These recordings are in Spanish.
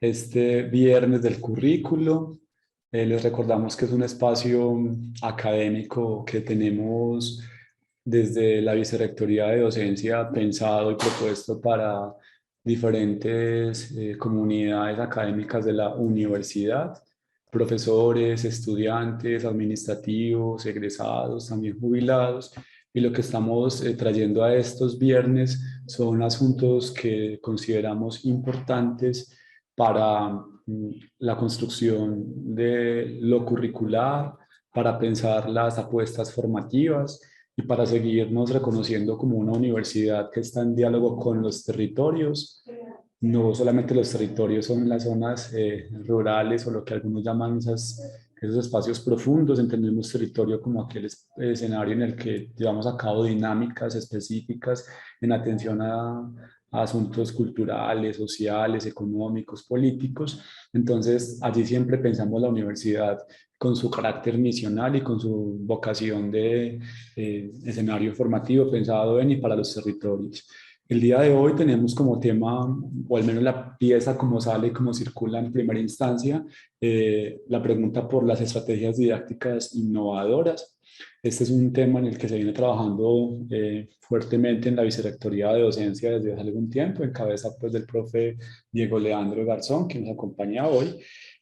este viernes del currículo. Les recordamos que es un espacio académico que tenemos desde la Vicerrectoría de Docencia pensado y propuesto para diferentes comunidades académicas de la universidad, profesores, estudiantes, administrativos, egresados, también jubilados. Y lo que estamos trayendo a estos viernes son asuntos que consideramos importantes para la construcción de lo curricular, para pensar las apuestas formativas y para seguirnos reconociendo como una universidad que está en diálogo con los territorios. No solamente los territorios son las zonas rurales o lo que algunos llaman esos espacios profundos. Entendemos territorio como aquel escenario en el que llevamos a cabo dinámicas específicas en atención a asuntos culturales, sociales, económicos, políticos. Entonces, allí siempre pensamos la universidad con su carácter misional y con su vocación de escenario formativo pensado en y para los territorios. El día de hoy tenemos como tema, o al menos la pieza como sale y como circula en primera instancia, la pregunta por las estrategias didácticas innovadoras. Este es un tema en el que se viene trabajando fuertemente en la Vicerrectoría de Docencia desde hace algún tiempo, en cabeza pues del profe Diego Leandro Garzón, que nos acompaña hoy.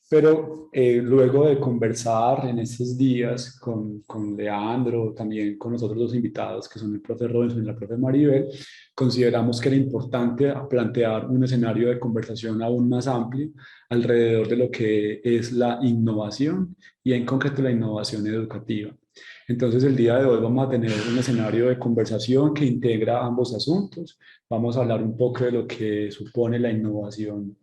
Pero luego de conversar en estos días con Leandro, también con los otros dos invitados, que son el profe Robinson y la profe Maribel, consideramos que era importante plantear un escenario de conversación aún más amplio alrededor de lo que es la innovación y en concreto la innovación educativa. Entonces, el día de hoy vamos a tener un escenario de conversación que integra ambos asuntos. Vamos a hablar un poco de lo que supone la innovación,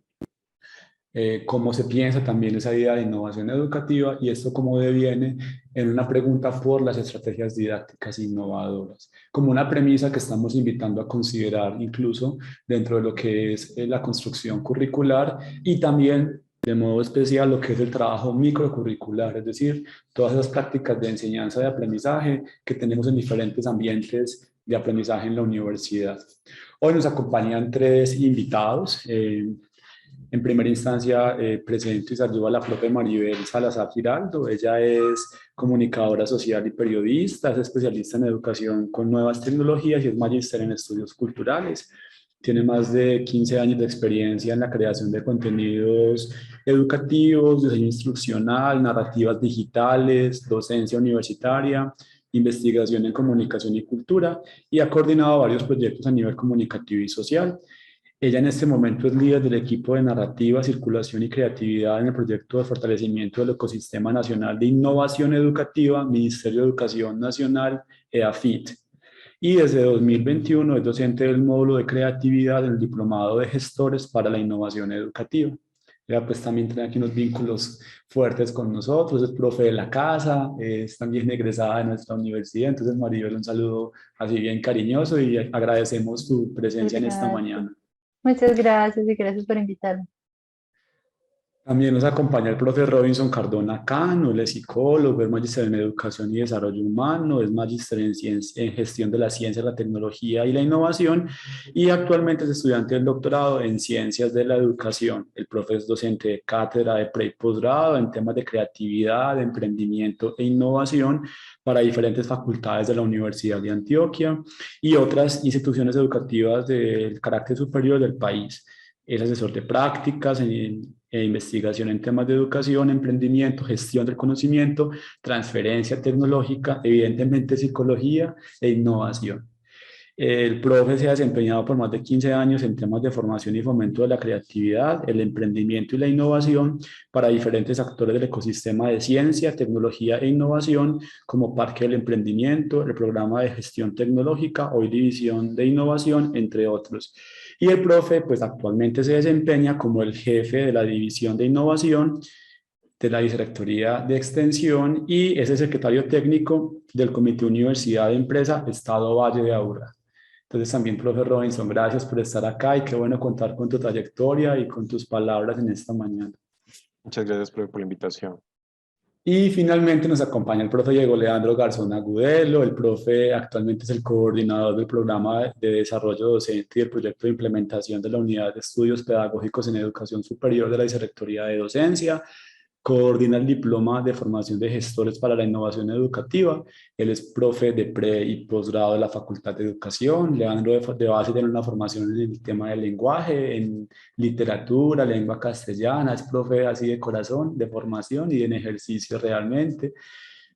cómo se piensa también esa idea de innovación educativa y esto cómo deviene en una pregunta por las estrategias didácticas innovadoras, como una premisa que estamos invitando a considerar incluso dentro de lo que es la construcción curricular y también de modo especial lo que es el trabajo microcurricular, es decir, todas esas prácticas de enseñanza y aprendizaje que tenemos en diferentes ambientes de aprendizaje en la universidad. Hoy nos acompañan tres invitados. En primera instancia, presento y saludo a la profe Maribel Salazar Giraldo. Ella es comunicadora social y periodista, es especialista en educación con nuevas tecnologías y es magíster en estudios culturales. Tiene más de 15 años de experiencia en la creación de contenidos educativos, diseño instruccional, narrativas digitales, docencia universitaria, investigación en comunicación y cultura y ha coordinado varios proyectos a nivel comunicativo y social. Ella en este momento es líder del equipo de narrativa, circulación y creatividad en el proyecto de fortalecimiento del ecosistema nacional de innovación educativa, Ministerio de Educación Nacional, EAFIT. Y desde 2021 es docente del módulo de creatividad en el Diplomado de Gestores para la Innovación Educativa. Ella pues también tiene aquí unos vínculos fuertes con nosotros, es profe de la casa, es también egresada de nuestra universidad. Entonces, Maribel, un saludo así bien cariñoso y agradecemos tu Muchas presencia en esta gracias. mañana. Muchas gracias y gracias por invitarme. También nos acompaña el profe Robinson Cardona Cano, él es psicólogo, es magíster en educación y desarrollo humano, es magíster en gestión de la ciencia, la tecnología y la innovación y actualmente es estudiante del doctorado en ciencias de la educación. El profe es docente de cátedra de pre y posgrado en temas de creatividad, emprendimiento e innovación para diferentes facultades de la Universidad de Antioquia y otras instituciones educativas del carácter superior del país. Es asesor de prácticas e investigación en temas de educación, emprendimiento, gestión del conocimiento, transferencia tecnológica, evidentemente psicología e innovación. El profe se ha desempeñado por más de 15 años en temas de formación y fomento de la creatividad, el emprendimiento y la innovación para diferentes actores del ecosistema de ciencia, tecnología e innovación, como Parque del Emprendimiento, el Programa de Gestión Tecnológica, hoy División de Innovación, entre otros. Y el profe, pues actualmente se desempeña como el jefe de la División de Innovación de la Vicerrectoría de Extensión y es el secretario técnico del Comité Universidad de Empresa Estado Valle de Aburrá. Entonces también, profe Robinson, gracias por estar acá y qué bueno contar con tu trayectoria y con tus palabras en esta mañana. Muchas gracias, profe, por la invitación. Y finalmente nos acompaña el profe Diego Leandro Garzón Agudelo. El profe actualmente es el coordinador del programa de desarrollo docente y el proyecto de implementación de la unidad de estudios pedagógicos en educación superior de la Vicerrectoría de Docencia. Coordina el diploma de formación de gestores para la innovación educativa. Él es profe de pre y posgrado de la Facultad de Educación. Leandro de base tiene una formación en el tema del lenguaje, en literatura, lengua castellana. Es profe así de corazón, de formación y en ejercicio realmente.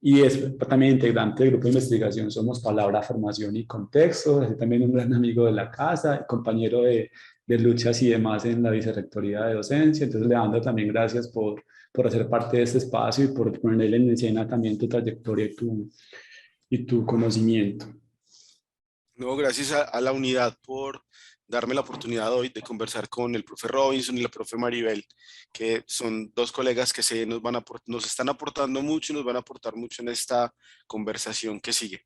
Y es también integrante del grupo de investigación Somos Palabra, Formación y Contexto. Es también un gran amigo de la casa, compañero de luchas y demás en la Vicerrectoría de Docencia. Entonces, Leandro, también gracias por hacer parte de este espacio y por poner en escena también tu trayectoria y tu conocimiento. No, gracias a la unidad por darme la oportunidad hoy de conversar con el profe Robinson y la profe Maribel, que son dos colegas que nos están aportando mucho y nos van a aportar mucho en esta conversación que sigue.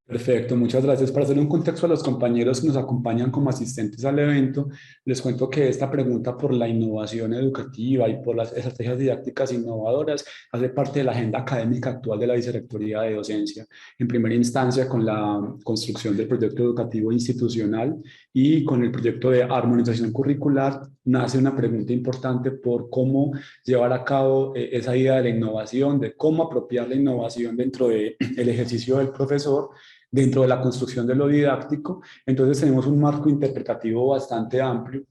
Perfecto, muchas gracias. Para hacer un contexto a los compañeros que nos acompañan como asistentes al evento, les cuento que esta pregunta por la innovación educativa y por las estrategias didácticas innovadoras hace parte de la agenda académica actual de la Vicerrectoría de Docencia. En primera instancia, con la construcción del proyecto educativo institucional y con el proyecto de armonización curricular, nace una pregunta importante por cómo llevar a cabo esa idea de la innovación, de cómo apropiar la innovación dentro del ejercicio del profesor dentro de la construcción de lo didáctico. Entonces tenemos un marco interpretativo bastante amplio,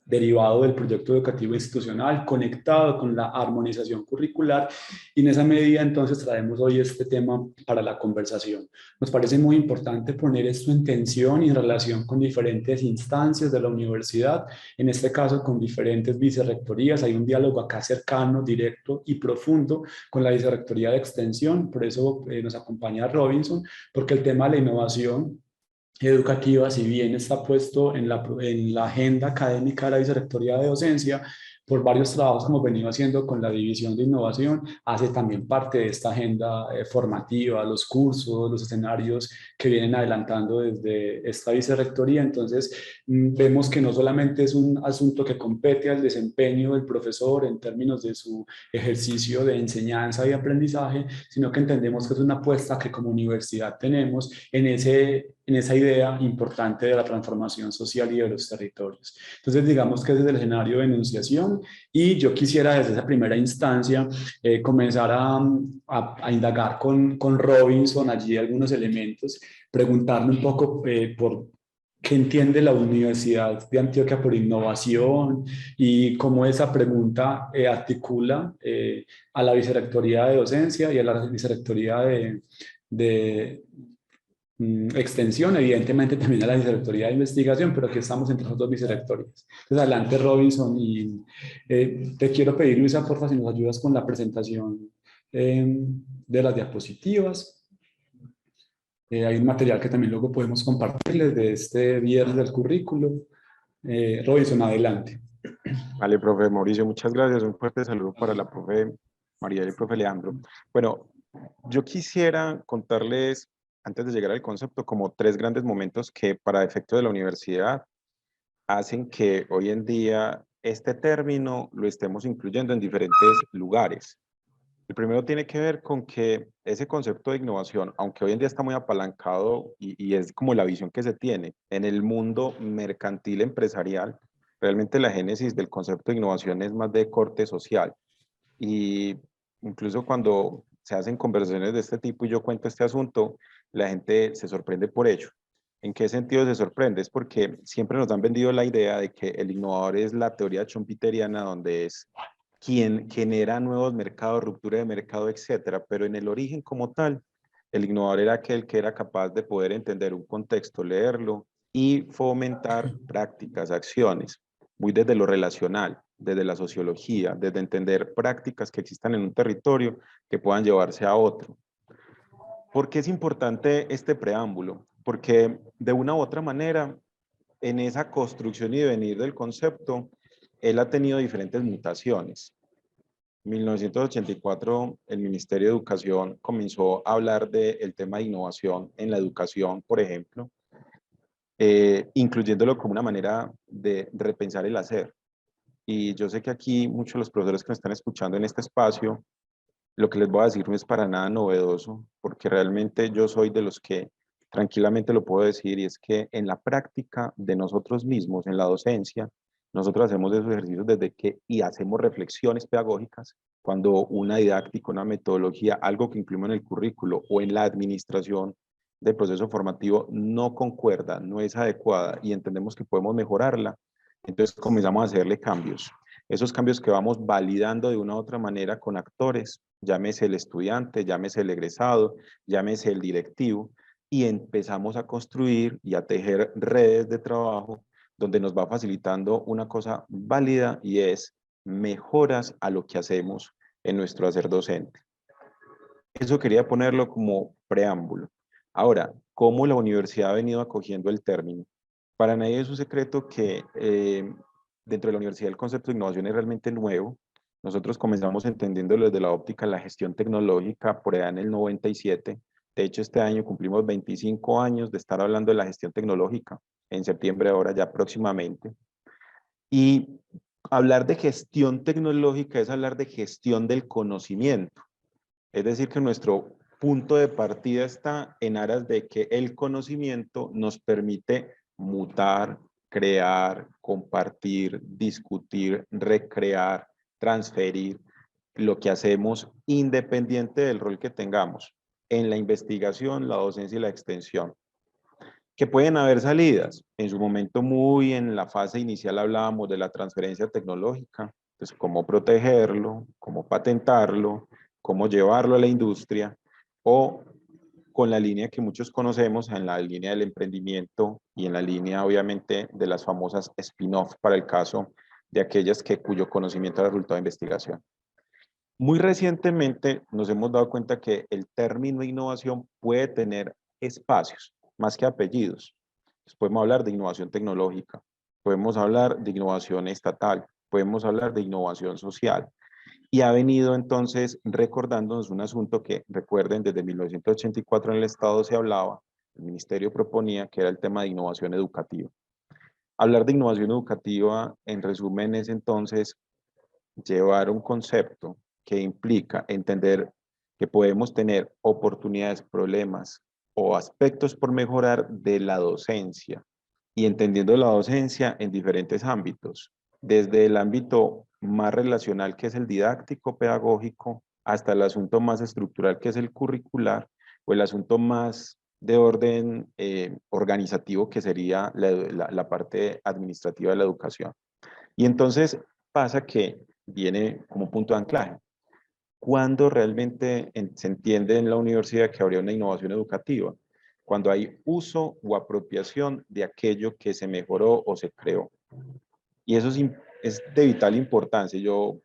derivado del proyecto educativo institucional, conectado con la armonización curricular, y en esa medida entonces traemos hoy este tema para la conversación. Nos parece muy importante poner esto en tensión y en relación con diferentes instancias de la universidad, en este caso con diferentes vicerrectorías. Hay un diálogo acá cercano, directo y profundo con la vicerrectoría de extensión, por eso nos acompaña Robinson, porque el tema de la innovación educativa, si bien está puesto en la agenda académica de la Vicerrectoría de Docencia, por varios trabajos que hemos venido haciendo con la División de Innovación, hace también parte de esta agenda formativa, los cursos, los escenarios que vienen adelantando desde esta Vicerrectoría. Entonces, vemos que no solamente es un asunto que compete al desempeño del profesor en términos de su ejercicio de enseñanza y aprendizaje, sino que entendemos que es una apuesta que como universidad tenemos en esa idea importante de la transformación social y de los territorios. Entonces, digamos que ese es el escenario de enunciación, y yo quisiera desde esa primera instancia comenzar a indagar con Robinson allí algunos elementos, preguntarle un poco por qué entiende la Universidad de Antioquia por innovación y cómo esa pregunta articula a la Vicerrectoría de Docencia y a la Vicerrectoría de extensión, evidentemente también a la Vicerrectoría de Investigación, pero aquí estamos entre las dos vicerrectorías. Entonces, adelante Robinson, y te quiero pedir, Luisa, porfa, si nos ayudas con la presentación de las diapositivas. Hay un material que también luego podemos compartirles de este viernes del currículo. Robinson, adelante. Vale, profe Mauricio, muchas gracias. Un fuerte saludo para la profe María y el profe Leandro. Bueno, yo quisiera contarles, antes de llegar al concepto, como tres grandes momentos que para efecto de la universidad hacen que hoy en día este término lo estemos incluyendo en diferentes lugares. El primero tiene que ver con que ese concepto de innovación, aunque hoy en día está muy apalancado y es como la visión que se tiene en el mundo mercantil empresarial, realmente la génesis del concepto de innovación es más de corte social. Y incluso cuando se hacen conversaciones de este tipo y yo cuento este asunto, la gente se sorprende por ello. ¿En qué sentido se sorprende? Es porque siempre nos han vendido la idea de que el innovador es la teoría schumpeteriana, donde es quien genera nuevos mercados, ruptura de mercado, etcétera. Pero en el origen como tal, el innovador era aquel que era capaz de poder entender un contexto, leerlo y fomentar prácticas, acciones, muy desde lo relacional, desde la sociología, desde entender prácticas que existan en un territorio que puedan llevarse a otro. ¿Por qué es importante este preámbulo? Porque de una u otra manera, en esa construcción y devenir del concepto, él ha tenido diferentes mutaciones. En 1984, el Ministerio de Educación comenzó a hablar del tema de innovación en la educación, por ejemplo, incluyéndolo como una manera de repensar el hacer. Y yo sé que aquí muchos de los profesores que me están escuchando en este espacio Lo que les voy a decir no es para nada novedoso, porque realmente yo soy de los que tranquilamente lo puedo decir, y es que en la práctica de nosotros mismos, en la docencia, nosotros hacemos esos ejercicios y hacemos reflexiones pedagógicas cuando una didáctica, una metodología, algo que incluimos en el currículo o en la administración del proceso formativo no concuerda, no es adecuada y entendemos que podemos mejorarla, entonces comenzamos a hacerle cambios. Esos cambios que vamos validando de una u otra manera con actores, llámese el estudiante, llámese el egresado, llámese el directivo, y empezamos a construir y a tejer redes de trabajo donde nos va facilitando una cosa válida y es mejoras a lo que hacemos en nuestro hacer docente. Eso quería ponerlo como preámbulo. Ahora, ¿cómo la universidad ha venido acogiendo el término? Para nadie es un secreto que dentro de la universidad el concepto de innovación es realmente nuevo. Nosotros comenzamos entendiéndolo desde la óptica de la gestión tecnológica por allá en el 97. De hecho, este año cumplimos 25 años de estar hablando de la gestión tecnológica, en septiembre ahora ya próximamente. Y hablar de gestión tecnológica es hablar de gestión del conocimiento. Es decir, que nuestro punto de partida está en aras de que el conocimiento nos permite mutar, crear, compartir, discutir, recrear, transferir lo que hacemos independiente del rol que tengamos en la investigación, la docencia y la extensión. Que pueden haber salidas. En su momento, muy en la fase inicial hablábamos de la transferencia tecnológica, pues cómo protegerlo, cómo patentarlo, cómo llevarlo a la industria, o con la línea que muchos conocemos, en la línea del emprendimiento y en la línea obviamente de las famosas spin-off para el caso de aquellas cuyo conocimiento es resultado de investigación. Muy recientemente nos hemos dado cuenta que el término innovación puede tener espacios, más que apellidos. Pues podemos hablar de innovación tecnológica, podemos hablar de innovación estatal, podemos hablar de innovación social. Y ha venido entonces recordándonos un asunto que, recuerden, desde 1984 en el Estado se hablaba, el Ministerio proponía, que era el tema de innovación educativa. Hablar de innovación educativa, en resumen, es entonces llevar un concepto que implica entender que podemos tener oportunidades, problemas o aspectos por mejorar de la docencia, y entendiendo la docencia en diferentes ámbitos, desde el ámbito más relacional, que es el didáctico pedagógico, hasta el asunto más estructural, que es el curricular, o el asunto más de orden organizativo, que sería la parte administrativa de la educación. Y entonces pasa que viene como punto de anclaje. ¿Cuándo realmente se entiende en la universidad que habría una innovación educativa? Cuando hay uso o apropiación de aquello que se mejoró o se creó. Y eso es de vital importancia. Yo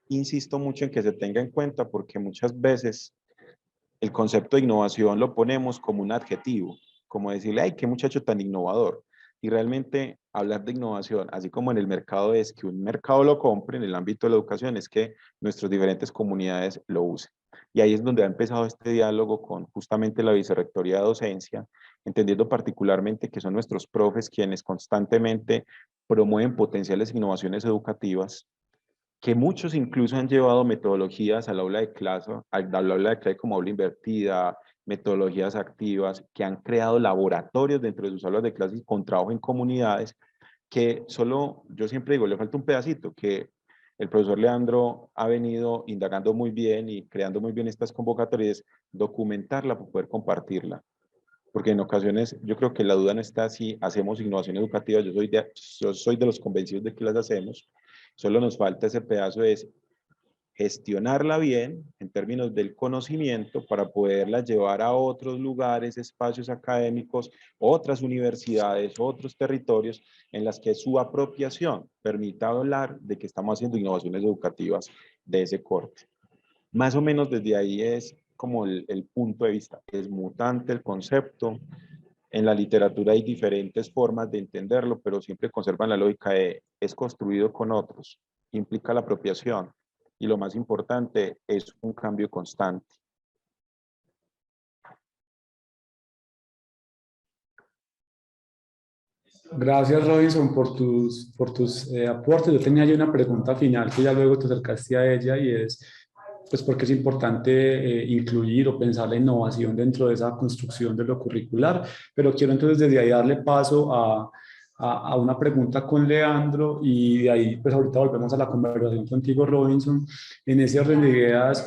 insisto mucho en que se tenga en cuenta, porque muchas veces el concepto de innovación lo ponemos como un adjetivo, como decirle, ay, qué muchacho tan innovador. Y realmente hablar de innovación, así como en el mercado es que un mercado lo compre, en el ámbito de la educación es que nuestras diferentes comunidades lo usen. Y ahí es donde ha empezado este diálogo con justamente la Vicerrectoría de Docencia, entendiendo particularmente que son nuestros profes quienes constantemente promueven potenciales innovaciones educativas, que muchos incluso han llevado metodologías al aula de clase, al aula de clase como aula invertida, metodologías activas, que han creado laboratorios dentro de sus aulas de clase con trabajo en comunidades, que solo, yo siempre digo, le falta un pedacito, que el profesor Leandro ha venido indagando muy bien y creando muy bien estas convocatorias, documentarla para poder compartirla. Porque en ocasiones yo creo que la duda no está si hacemos innovación educativa, yo soy de los convencidos de que las hacemos, solo nos falta ese pedazo de gestionarla bien en términos del conocimiento para poderla llevar a otros lugares, espacios académicos, otras universidades, otros territorios en las que su apropiación permita hablar de que estamos haciendo innovaciones educativas de ese corte. Más o menos desde ahí es como el punto de vista. Es mutante el concepto. En la literatura hay diferentes formas de entenderlo, pero siempre conservan la lógica de es construido con otros, implica la apropiación y lo más importante es un cambio constante. Gracias, Robinson, por tus aportes. Yo tenía ya una pregunta final que ya luego te acercaste a ella, y es, pues porque es importante incluir o pensar la innovación dentro de esa construcción de lo curricular, pero quiero entonces desde ahí darle paso a una pregunta con Leandro y de ahí pues ahorita volvemos a la conversación contigo, Robinson. En ese orden de ideas,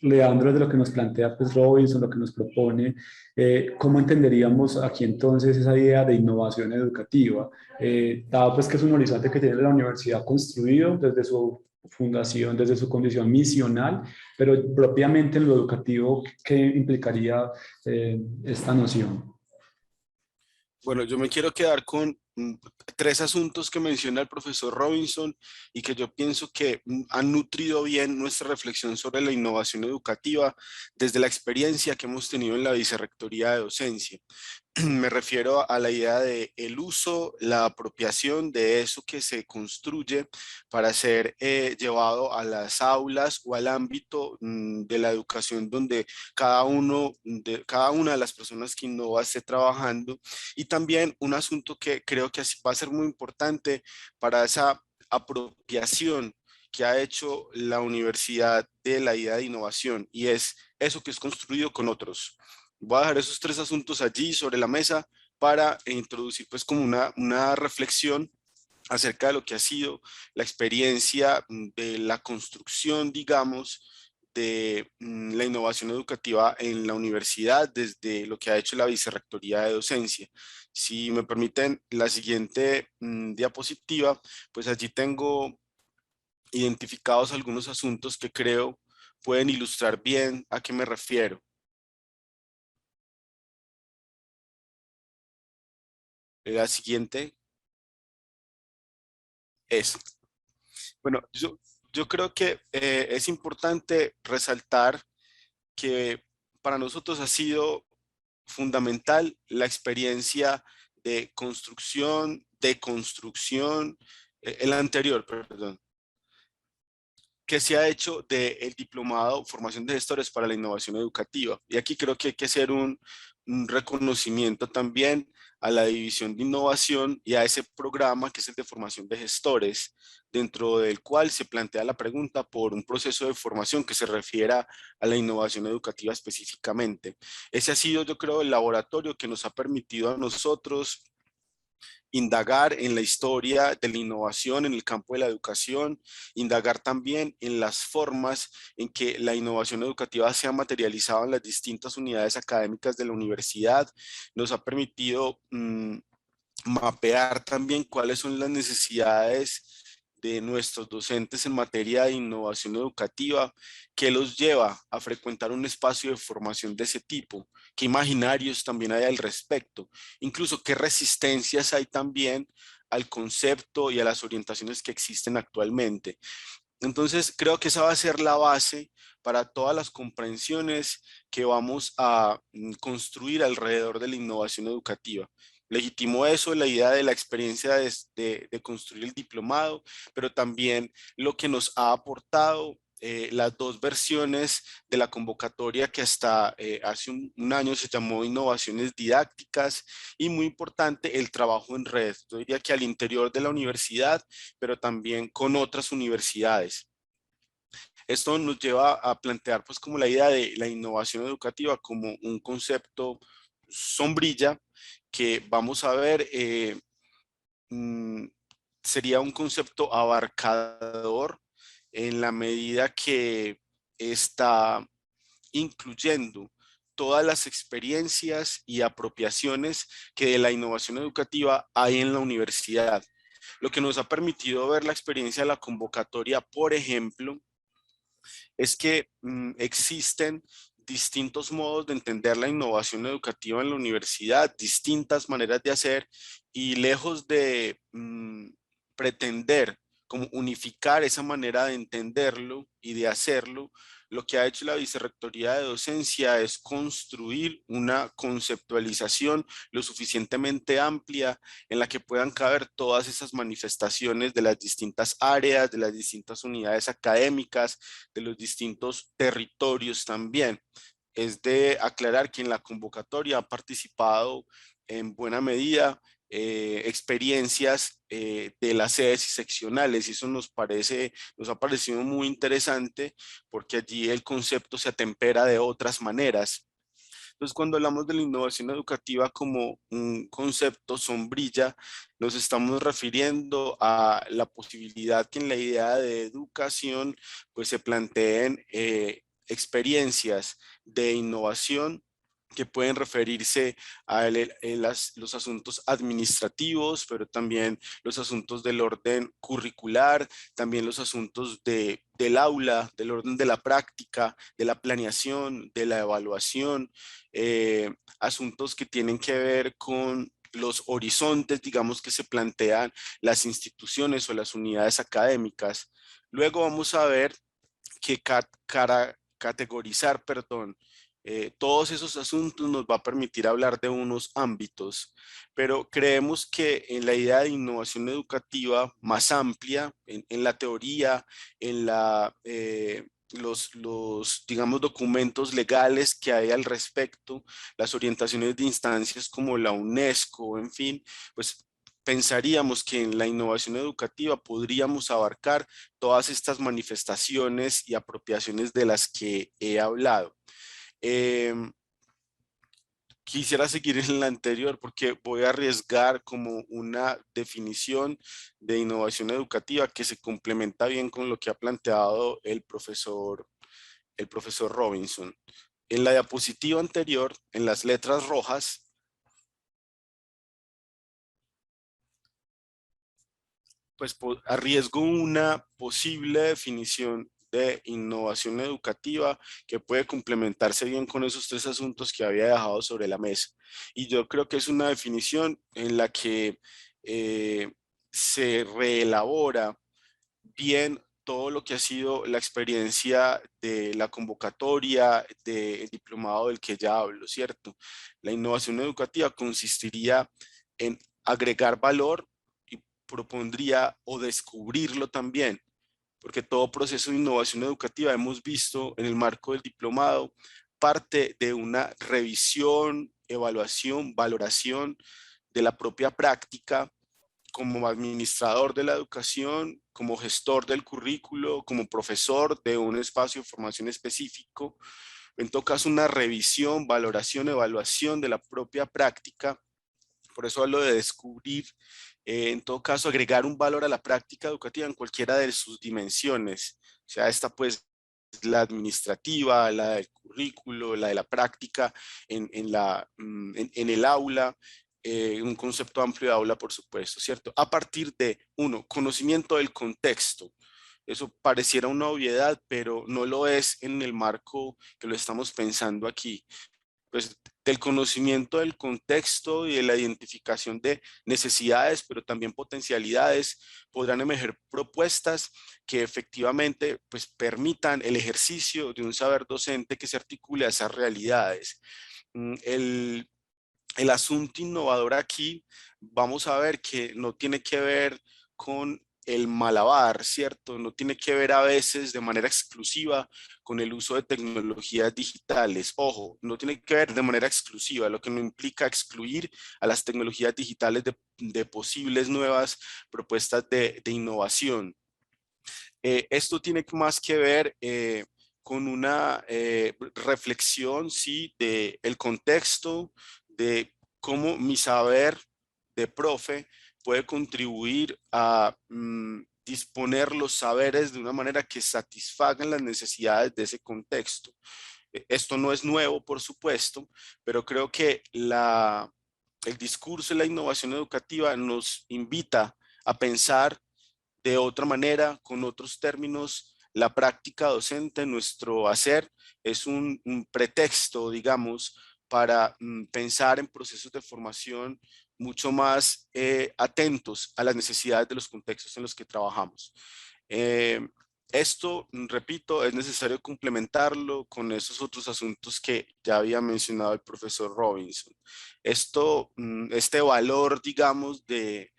Leandro es de lo que nos plantea pues Robinson, lo que nos propone, ¿cómo entenderíamos aquí entonces esa idea de innovación educativa? Dado pues que es un horizonte que tiene la universidad construido desde su fundación, desde su condición misional, pero propiamente en lo educativo, ¿qué implicaría esta noción? Bueno, yo me quiero quedar con tres asuntos que menciona el profesor Robinson y que yo pienso que han nutrido bien nuestra reflexión sobre la innovación educativa desde la experiencia que hemos tenido en la Vicerrectoría de Docencia. Me refiero a la idea de el uso, la apropiación de eso que se construye para ser llevado a las aulas o al ámbito de la educación donde cada una de las personas que innova esté trabajando. Y también un asunto que creo que va a ser muy importante para esa apropiación que ha hecho la universidad de la idea de innovación, y es eso que es construido con otros. Voy a dejar esos tres asuntos allí sobre la mesa para introducir pues como una reflexión acerca de lo que ha sido la experiencia de la construcción, digamos, de la innovación educativa en la universidad desde lo que ha hecho la Vicerrectoría de Docencia. Si me permiten la siguiente diapositiva, pues allí tengo identificados algunos asuntos que creo pueden ilustrar bien a qué me refiero. La siguiente es, bueno, yo creo que es importante resaltar que para nosotros ha sido fundamental la experiencia de construcción, el anterior, perdón, que se ha hecho del diplomado Formación de Gestores para la Innovación Educativa. Y aquí creo que hay que hacer un reconocimiento también a la División de Innovación y a ese programa que es el de Formación de Gestores, dentro del cual se plantea la pregunta por un proceso de formación que se refiera a la innovación educativa específicamente. Ese ha sido, yo creo, el laboratorio que nos ha permitido a nosotros indagar en la historia de la innovación en el campo de la educación, indagar también en las formas en que la innovación educativa se ha materializado en las distintas unidades académicas de la universidad, nos ha permitido mapear también cuáles son las necesidades de nuestros docentes en materia de innovación educativa, que los lleva a frecuentar un espacio de formación de ese tipo, qué imaginarios también hay al respecto, incluso qué resistencias hay también al concepto y a las orientaciones que existen actualmente. Entonces, creo que esa va a ser la base para todas las comprensiones que vamos a construir alrededor de la innovación educativa. Legitimo eso, la idea de la experiencia de construir el diplomado, pero también lo que nos ha aportado las dos versiones de la convocatoria que hasta hace un año se llamó Innovaciones Didácticas, y muy importante el trabajo en red. Yo diría que al interior de la universidad, pero también con otras universidades. Esto nos lleva a plantear pues como la idea de la innovación educativa como un concepto sombrilla que vamos a ver mm, sería un concepto abarcador en la medida que está incluyendo todas las experiencias y apropiaciones que de la innovación educativa hay en la universidad. Lo que nos ha permitido ver la experiencia de la convocatoria, por ejemplo, es que existen distintos modos de entender la innovación educativa en la universidad, distintas maneras de hacer, y lejos de pretender como unificar esa manera de entenderlo y de hacerlo, lo que ha hecho la Vicerrectoría de Docencia es construir una conceptualización lo suficientemente amplia en la que puedan caber todas esas manifestaciones de las distintas áreas, de las distintas unidades académicas, de los distintos territorios también. Es de aclarar que en la convocatoria ha participado en buena medida experiencias de las sedes y seccionales, y eso nos ha parecido muy interesante porque allí el concepto se atempera de otras maneras. Entonces, cuando hablamos de la innovación educativa como un concepto sombrilla, nos estamos refiriendo a la posibilidad que en la idea de educación pues se planteen experiencias de innovación que pueden referirse a los asuntos administrativos, pero también los asuntos del orden curricular, también los asuntos del aula, del orden de la práctica, de la planeación, de la evaluación, asuntos que tienen que ver con los horizontes, digamos, que se plantean las instituciones o las unidades académicas. Luego vamos a ver que categorizar, perdón, todos esos asuntos nos va a permitir hablar de unos ámbitos, pero creemos que en la idea de innovación educativa más amplia, en la teoría, en digamos, documentos legales que hay al respecto, las orientaciones de instancias como la UNESCO, en fin, pues pensaríamos que en la innovación educativa podríamos abarcar todas estas manifestaciones y apropiaciones de las que he hablado. Quisiera seguir en la anterior porque voy a arriesgar como una definición de innovación educativa que se complementa bien con lo que ha planteado el profesor Robinson. En la diapositiva anterior, en las letras rojas, pues arriesgo una posible definición de innovación educativa que puede complementarse bien con esos tres asuntos que había dejado sobre la mesa. Y yo creo que es una definición en la que se reelabora bien todo lo que ha sido la experiencia de la convocatoria del diplomado del que ya hablo, ¿cierto? La innovación educativa consistiría en agregar valor y propondría o descubrirlo también, porque todo proceso de innovación educativa hemos visto en el marco del diplomado parte de una revisión, evaluación, valoración de la propia práctica como administrador de la educación, como gestor del currículo, como profesor de un espacio de formación específico. En todo caso, una revisión, valoración, evaluación de la propia práctica. Por eso hablo de descubrir, en todo caso, agregar un valor a la práctica educativa en cualquiera de sus dimensiones. O sea, esta pues la administrativa, la del currículo, la de la práctica en el aula, un concepto amplio de aula, por supuesto, ¿cierto? A partir de, uno, conocimiento del contexto. Eso pareciera una obviedad, pero no lo es en el marco que lo estamos pensando aquí. Pues del conocimiento del contexto y de la identificación de necesidades, pero también potencialidades, podrán emerger propuestas que efectivamente pues, permitan el ejercicio de un saber docente que se articule a esas realidades. El asunto innovador aquí, vamos a ver que no tiene que ver con el malabar, ¿cierto? No tiene que ver a veces de manera exclusiva con el uso de tecnologías digitales. Ojo, no tiene que ver de manera exclusiva, lo que no implica excluir a las tecnologías digitales de posibles nuevas propuestas de innovación. Esto tiene más que ver con una reflexión, sí, del contexto, de cómo mi saber de profe puede contribuir a disponer los saberes de una manera que satisfagan las necesidades de ese contexto. Esto no es nuevo, por supuesto, pero creo que el discurso de la innovación educativa nos invita a pensar de otra manera, con otros términos, la práctica docente, nuestro hacer, es un pretexto, digamos, para pensar en procesos de formación mucho más atentos a las necesidades de los contextos en los que trabajamos. Esto, repito, es necesario complementarlo con esos otros asuntos que ya había mencionado el profesor Robinson. Este valor, digamos, que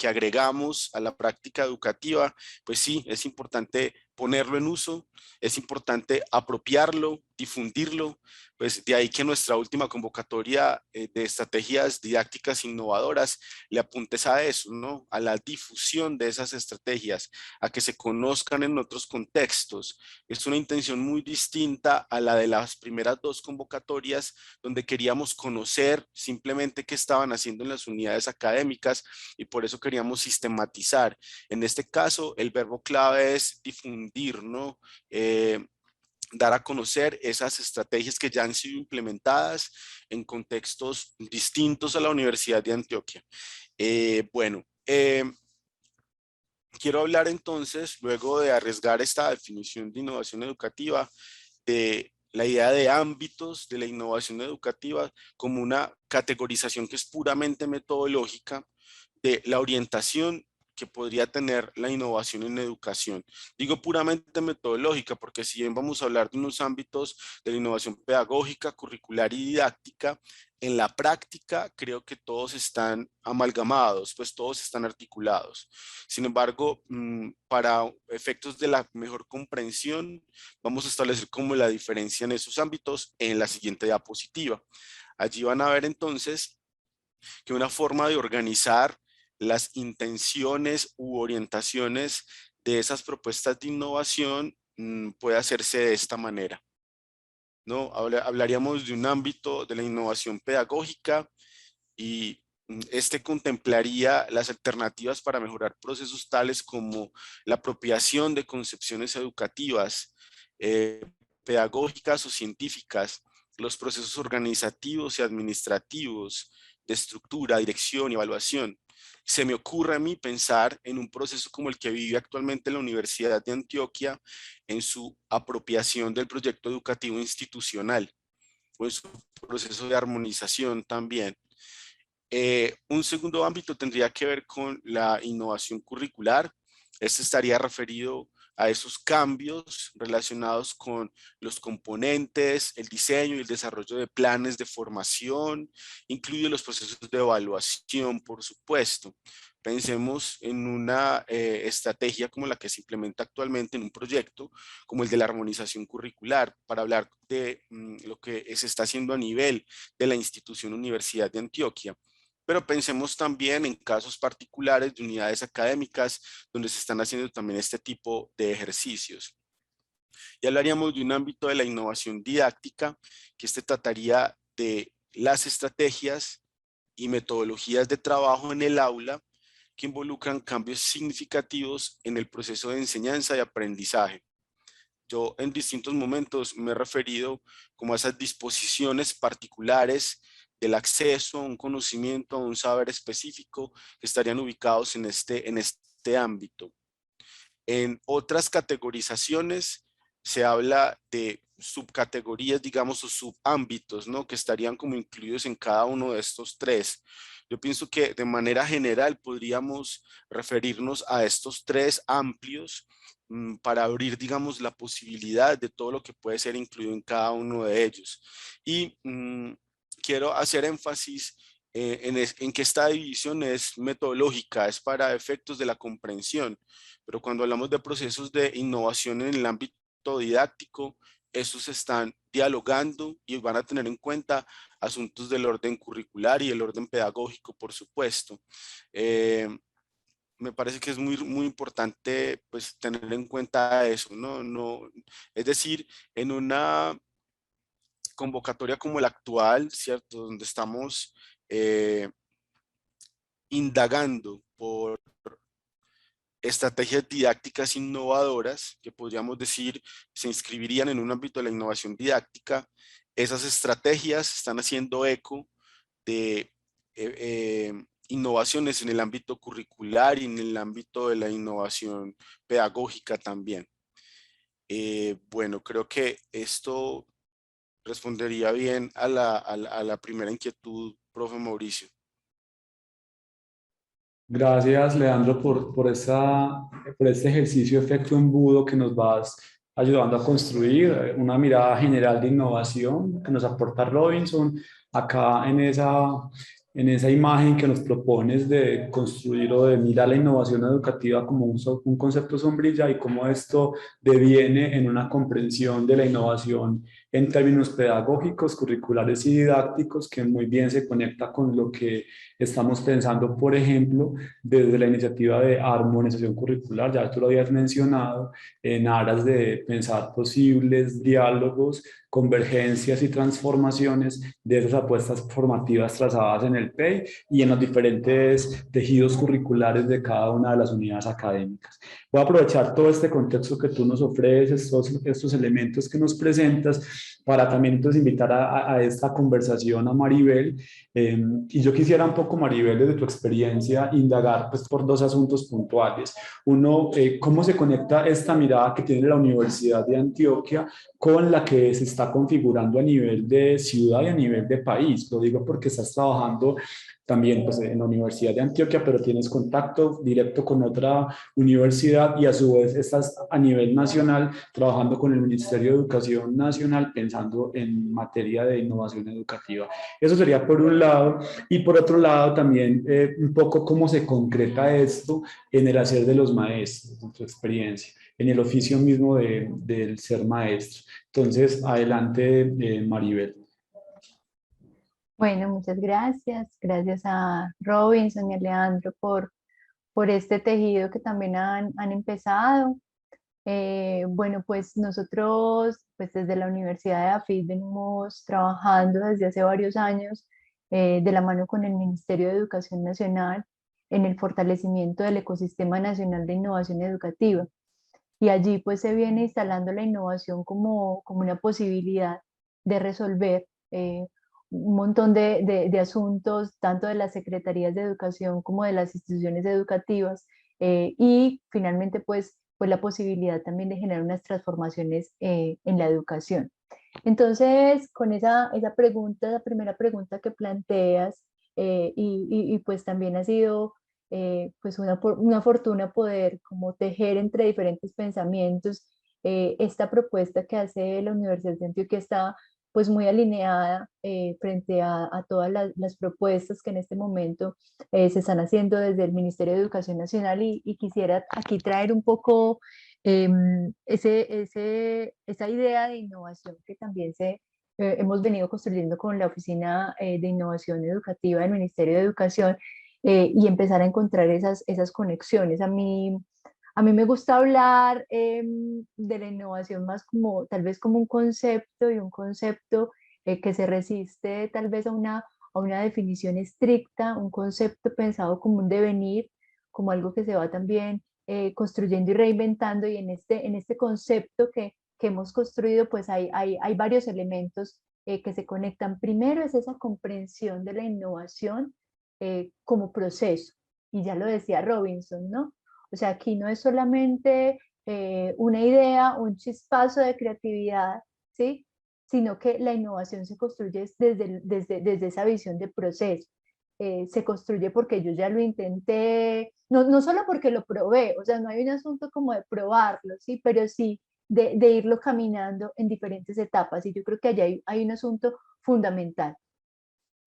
agregamos a la práctica educativa, pues sí, es importante ponerlo en uso, es importante apropiarlo, difundirlo, pues de ahí que nuestra última convocatoria de estrategias didácticas innovadoras le apuntes a eso, ¿no? A la difusión de esas estrategias, a que se conozcan en otros contextos. Es una intención muy distinta a la de las primeras dos convocatorias, donde queríamos conocer simplemente qué estaban haciendo en las unidades académicas y por eso queríamos sistematizar. En este caso, el verbo clave es difundir, ¿no? Dar a conocer esas estrategias que ya han sido implementadas en contextos distintos a la Universidad de Antioquia. Quiero hablar entonces, luego de arriesgar esta definición de innovación educativa, de la idea de ámbitos de la innovación educativa como una categorización que es puramente metodológica de la orientación que podría tener la innovación en educación. Digo puramente metodológica porque si bien vamos a hablar de unos ámbitos de la innovación pedagógica, curricular y didáctica, en la práctica creo que todos están amalgamados, pues todos están articulados. Sin embargo, para efectos de la mejor comprensión, vamos a establecer como la diferencia en esos ámbitos en la siguiente diapositiva. Allí van a ver entonces que una forma de organizar las intenciones u orientaciones de esas propuestas de innovación puede hacerse de esta manera, ¿no? Hablaríamos de un ámbito de la innovación pedagógica y este contemplaría las alternativas para mejorar procesos tales como la apropiación de concepciones educativas, pedagógicas o científicas, los procesos organizativos y administrativos de estructura, dirección y evaluación. Se me ocurre a mí pensar en un proceso como el que vive actualmente la Universidad de Antioquia en su apropiación del proyecto educativo institucional o en su proceso de armonización también. Un segundo ámbito tendría que ver con la innovación curricular. Este estaría referido a esos cambios relacionados con los componentes, el diseño y el desarrollo de planes de formación, incluye los procesos de evaluación, por supuesto. Pensemos en una estrategia como la que se implementa actualmente en un proyecto, como el de la armonización curricular, para hablar de lo que se está haciendo a nivel de la institución Universidad de Antioquia. Pero pensemos también en casos particulares de unidades académicas donde se están haciendo también este tipo de ejercicios. Y hablaríamos de un ámbito de la innovación didáctica, que trataría de las estrategias y metodologías de trabajo en el aula que involucran cambios significativos en el proceso de enseñanza y aprendizaje. Yo en distintos momentos me he referido como a esas disposiciones particulares del acceso a un conocimiento, a un saber específico que estarían ubicados en este ámbito. En otras categorizaciones se habla de subcategorías, digamos, o subámbitos, ¿no? Que estarían como incluidos en cada uno de estos tres. Yo pienso que de manera general podríamos referirnos a estos tres amplios para abrir, digamos, la posibilidad de todo lo que puede ser incluido en cada uno de ellos. Y quiero hacer énfasis en que esta división es metodológica, es para efectos de la comprensión, pero cuando hablamos de procesos de innovación en el ámbito didáctico, estos están dialogando y van a tener en cuenta asuntos del orden curricular y el orden pedagógico, por supuesto. Me parece que es muy importante pues, tener en cuenta eso, ¿no? Es decir, en una convocatoria como la actual, ¿cierto? Donde estamos indagando por estrategias didácticas innovadoras que podríamos decir se inscribirían en un ámbito de la innovación didáctica. Esas estrategias están haciendo eco de innovaciones en el ámbito curricular y en el ámbito de la innovación pedagógica también. Bueno, creo que esto respondería bien a la primera inquietud, profe Mauricio. Gracias, Leandro, por este ejercicio de efecto embudo que nos vas ayudando a construir una mirada general de innovación que nos aporta Robinson acá en esa imagen que nos propones de construir o de mirar la innovación educativa como un concepto sombrilla y cómo esto deviene en una comprensión de la innovación en términos pedagógicos, curriculares y didácticos, que muy bien se conecta con lo que estamos pensando, por ejemplo, desde la iniciativa de armonización curricular, ya tú lo habías mencionado, en aras de pensar posibles diálogos, convergencias y transformaciones de esas apuestas formativas trazadas en el PEI y en los diferentes tejidos curriculares de cada una de las unidades académicas. Voy a aprovechar todo este contexto que tú nos ofreces, todos estos elementos que nos presentas, para también entonces invitar a esta conversación a Maribel. Y yo quisiera un poco, Maribel, desde tu experiencia, indagar pues, por dos asuntos puntuales. Uno, cómo se conecta esta mirada que tiene la Universidad de Antioquia con la que se está configurando a nivel de ciudad y a nivel de país. Lo digo porque estás trabajando también pues, en la Universidad de Antioquia, pero tienes contacto directo con otra universidad y a su vez estás a nivel nacional trabajando con el Ministerio de Educación Nacional pensando en materia de innovación educativa. Eso sería por un lado. Y por otro lado también un poco cómo se concreta esto en el hacer de los maestros, en tu experiencia, en el oficio mismo del ser maestro. Entonces, adelante, Maribel. Bueno, muchas gracias. Gracias a Robinson y a Leandro por este tejido que también han empezado. Bueno, pues nosotros, pues desde la Universidad de AFIT venimos trabajando desde hace varios años de la mano con el Ministerio de Educación Nacional en el fortalecimiento del ecosistema nacional de innovación educativa. Y allí pues se viene instalando la innovación como una posibilidad de resolver un montón de asuntos, tanto de las secretarías de educación como de las instituciones educativas, y finalmente pues la posibilidad también de generar unas transformaciones en la educación. Entonces, con esa pregunta, la primera pregunta que planteas, y pues también ha sido pues una fortuna poder como tejer entre diferentes pensamientos. Esta propuesta que hace la Universidad de Antioquia está pues muy alineada frente a todas las propuestas que en este momento se están haciendo desde el Ministerio de Educación Nacional, y quisiera aquí traer un poco esa idea de innovación que también hemos venido construyendo con la Oficina de Innovación Educativa del Ministerio de Educación, y empezar a encontrar esas conexiones. A mí me gusta hablar de la innovación más como tal vez como un concepto, y un concepto que se resiste tal vez a una definición estricta, un concepto pensado como un devenir, como algo que se va también construyendo y reinventando. Y en este concepto que hemos construido pues hay varios elementos que se conectan. Primero es esa comprensión de la innovación como proceso, y ya lo decía Robinson, ¿no? O sea, aquí no es solamente una idea, un chispazo de creatividad, ¿sí? Sino que la innovación se construye desde esa visión de proceso. Se construye porque yo ya lo intenté, no solo porque lo probé, o sea, no hay un asunto como de probarlo, ¿sí? Pero sí de irlo caminando en diferentes etapas, y yo creo que allá hay un asunto fundamental.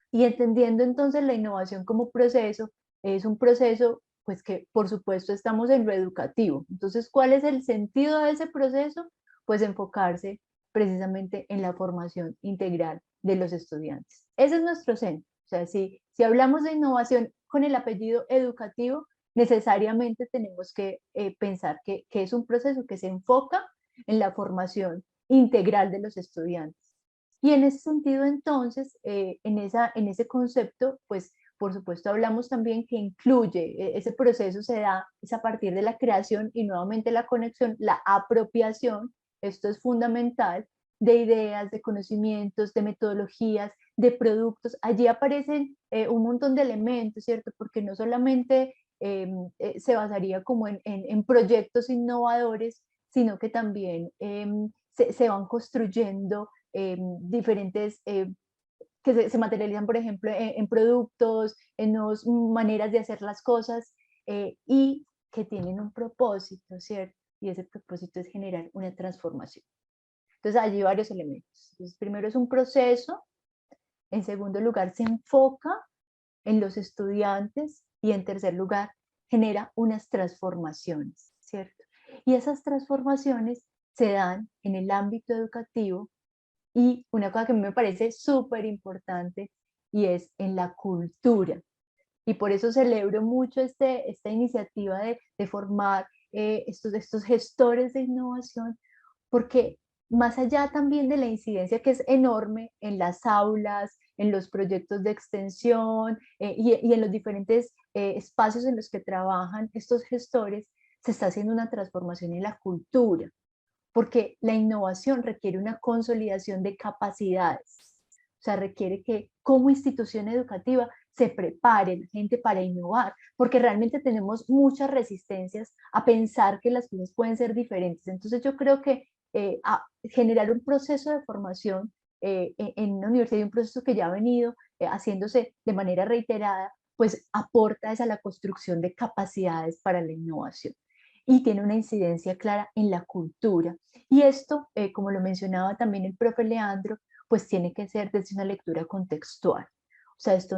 Y entendiendo entonces la innovación como proceso, es un proceso pues que por supuesto estamos en lo educativo. Entonces, ¿cuál es el sentido de ese proceso? Pues enfocarse precisamente en la formación integral de los estudiantes. Ese es nuestro centro. O sea, si hablamos de innovación con el apellido educativo, necesariamente tenemos que pensar que es un proceso que se enfoca en la formación integral de los estudiantes. Y en ese sentido, entonces, en ese concepto, pues, por supuesto, hablamos también que incluye, ese proceso se da es a partir de la creación y nuevamente la conexión, la apropiación, esto es fundamental, de ideas, de conocimientos, de metodologías, de productos. Allí aparecen un montón de elementos, ¿cierto? Porque no solamente se basaría como en proyectos innovadores, sino que también se van construyendo diferentes que se materializan, por ejemplo, en productos, en nuevas maneras de hacer las cosas, y que tienen un propósito, ¿cierto? Y ese propósito es generar una transformación. Entonces, allí hay varios elementos. Entonces, primero es un proceso. En segundo lugar, se enfoca en los estudiantes y en tercer lugar genera unas transformaciones, ¿cierto? Y esas transformaciones se dan en el ámbito educativo y una cosa que a mí me parece súper importante y es en la cultura. Y por eso celebro mucho esta iniciativa de formar estos gestores de innovación, porque más allá también de la incidencia que es enorme en las aulas, en los proyectos de extensión y en los diferentes espacios en los que trabajan estos gestores, se está haciendo una transformación en la cultura, porque la innovación requiere una consolidación de capacidades, o sea, requiere que como institución educativa se prepare la gente para innovar, porque realmente tenemos muchas resistencias a pensar que las cosas pueden ser diferentes. Entonces yo creo que generar un proceso de formación en una universidad y un proceso que ya ha venido haciéndose de manera reiterada, pues aporta a la construcción de capacidades para la innovación y tiene una incidencia clara en la cultura. Y esto, como lo mencionaba también el profe Leandro, pues tiene que ser desde una lectura contextual. O sea, esto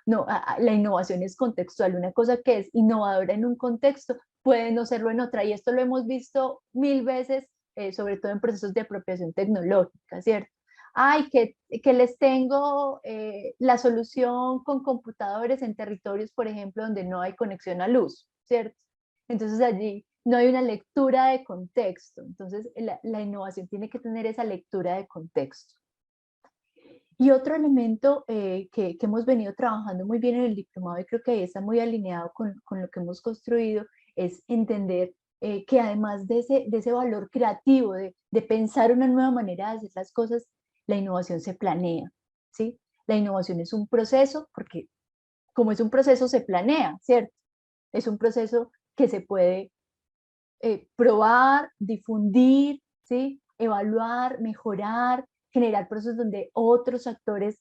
la innovación es contextual. Una cosa que es innovadora en un contexto puede no serlo en otra. Y esto lo hemos visto mil veces, sobre todo en procesos de apropiación tecnológica, ¿cierto? Ay, que les tengo la solución con computadores en territorios, por ejemplo, donde no hay conexión a luz, ¿cierto? Entonces allí no hay una lectura de contexto. Entonces la innovación tiene que tener esa lectura de contexto. Y otro elemento que hemos venido trabajando muy bien en el diplomado, y creo que ahí está muy alineado con lo que hemos construido, es entender que además de ese valor creativo, de pensar una nueva manera de hacer las cosas, la innovación se planea, ¿sí? La innovación es un proceso, porque como es un proceso se planea, ¿cierto? Es un proceso que se puede probar, difundir, ¿sí? Evaluar, mejorar, generar procesos donde otros actores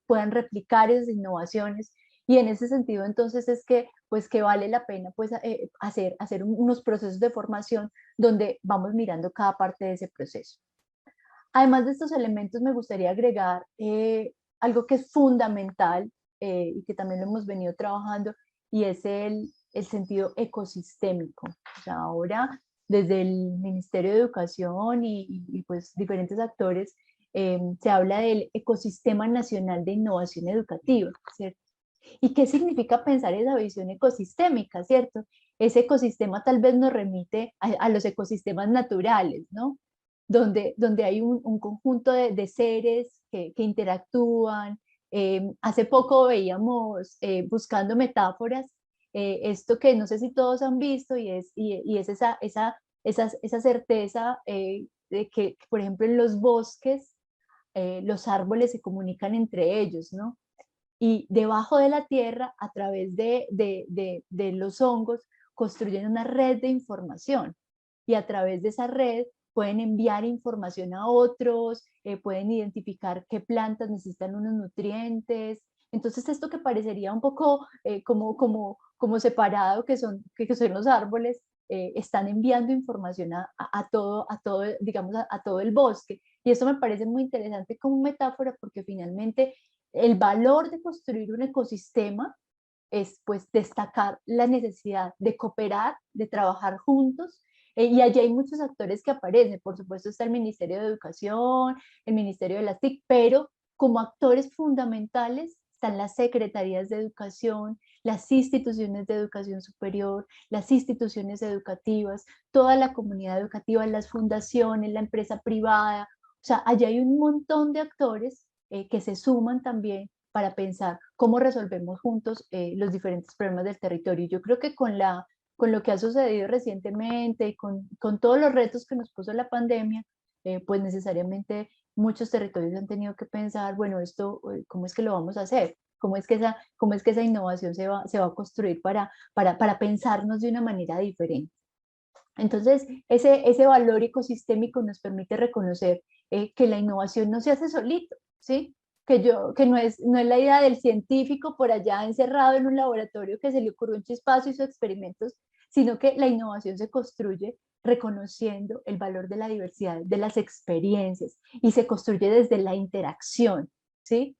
puedan replicar esas innovaciones. Y en ese sentido, entonces, es que, pues, que vale la pena pues, hacer unos procesos de formación donde vamos mirando cada parte de ese proceso. Además de estos elementos, me gustaría agregar algo que es fundamental y que también lo hemos venido trabajando, y es el sentido ecosistémico. O sea, ahora, desde el Ministerio de Educación y pues diferentes actores, se habla del ecosistema nacional de innovación educativa, ¿cierto? ¿Y qué significa pensar esa visión ecosistémica, cierto? Ese ecosistema tal vez nos remite a los ecosistemas naturales, ¿no? Donde hay un conjunto de seres que interactúan. Hace poco veíamos, buscando metáforas, esto que no sé si todos han visto, y es esa certeza de que, por ejemplo, en los bosques, los árboles se comunican entre ellos, ¿no? Y debajo de la tierra, a través de los hongos, construyen una red de información, y a través de esa red pueden enviar información a otros, pueden identificar qué plantas necesitan unos nutrientes. Entonces esto que parecería un poco como separado, que son los árboles, están enviando información a todo, digamos, a todo el bosque. Y esto me parece muy interesante como metáfora, porque finalmente el valor de construir un ecosistema es pues destacar la necesidad de cooperar, de trabajar juntos, y allí hay muchos actores que aparecen. Por supuesto está el Ministerio de Educación, el Ministerio de las TIC, pero como actores fundamentales están las secretarías de educación, las instituciones de educación superior, las instituciones educativas, toda la comunidad educativa, las fundaciones, la empresa privada. O sea, allí hay un montón de actores que se suman también para pensar cómo resolvemos juntos los diferentes problemas del territorio. Y yo creo que con lo que ha sucedido recientemente y con todos los retos que nos puso la pandemia, pues necesariamente muchos territorios han tenido que pensar, bueno, esto, ¿cómo es que lo vamos a hacer? ¿Cómo es que esa innovación se va a construir para pensarnos de una manera diferente? Entonces, ese valor ecosistémico nos permite reconocer que la innovación no se hace solito, ¿sí? Que no es la idea del científico por allá encerrado en un laboratorio que se le ocurrió un chispazo y hizo experimentos, sino que la innovación se construye reconociendo el valor de la diversidad de las experiencias, y se construye desde la interacción, ¿sí?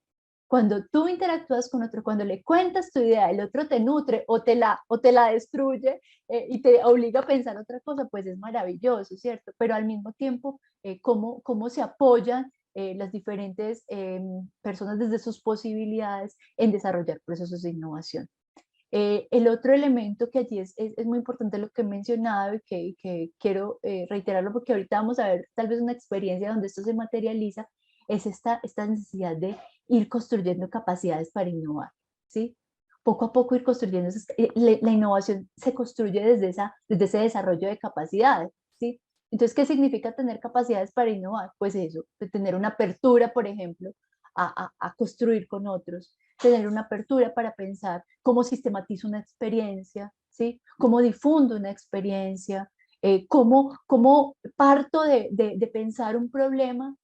Cuando tú interactúas con otro, cuando le cuentas tu idea, el otro te nutre o te la destruye y te obliga a pensar otra cosa, pues es maravilloso, ¿cierto? Pero al mismo tiempo, cómo se apoyan las diferentes personas desde sus posibilidades en desarrollar procesos de innovación. El otro elemento que allí es muy importante lo que he mencionado y que quiero reiterarlo porque ahorita vamos a ver tal vez una experiencia donde esto se materializa, es esta necesidad de ir construyendo capacidades para innovar, ¿sí? Poco a poco ir construyendo, la innovación se construye desde ese desarrollo de capacidades, ¿sí? Entonces, ¿qué significa tener capacidades para innovar? Pues eso, de tener una apertura, por ejemplo, a construir con otros, tener una apertura para pensar cómo sistematizo una experiencia, ¿sí? Cómo difundo una experiencia, cómo parto de pensar un problema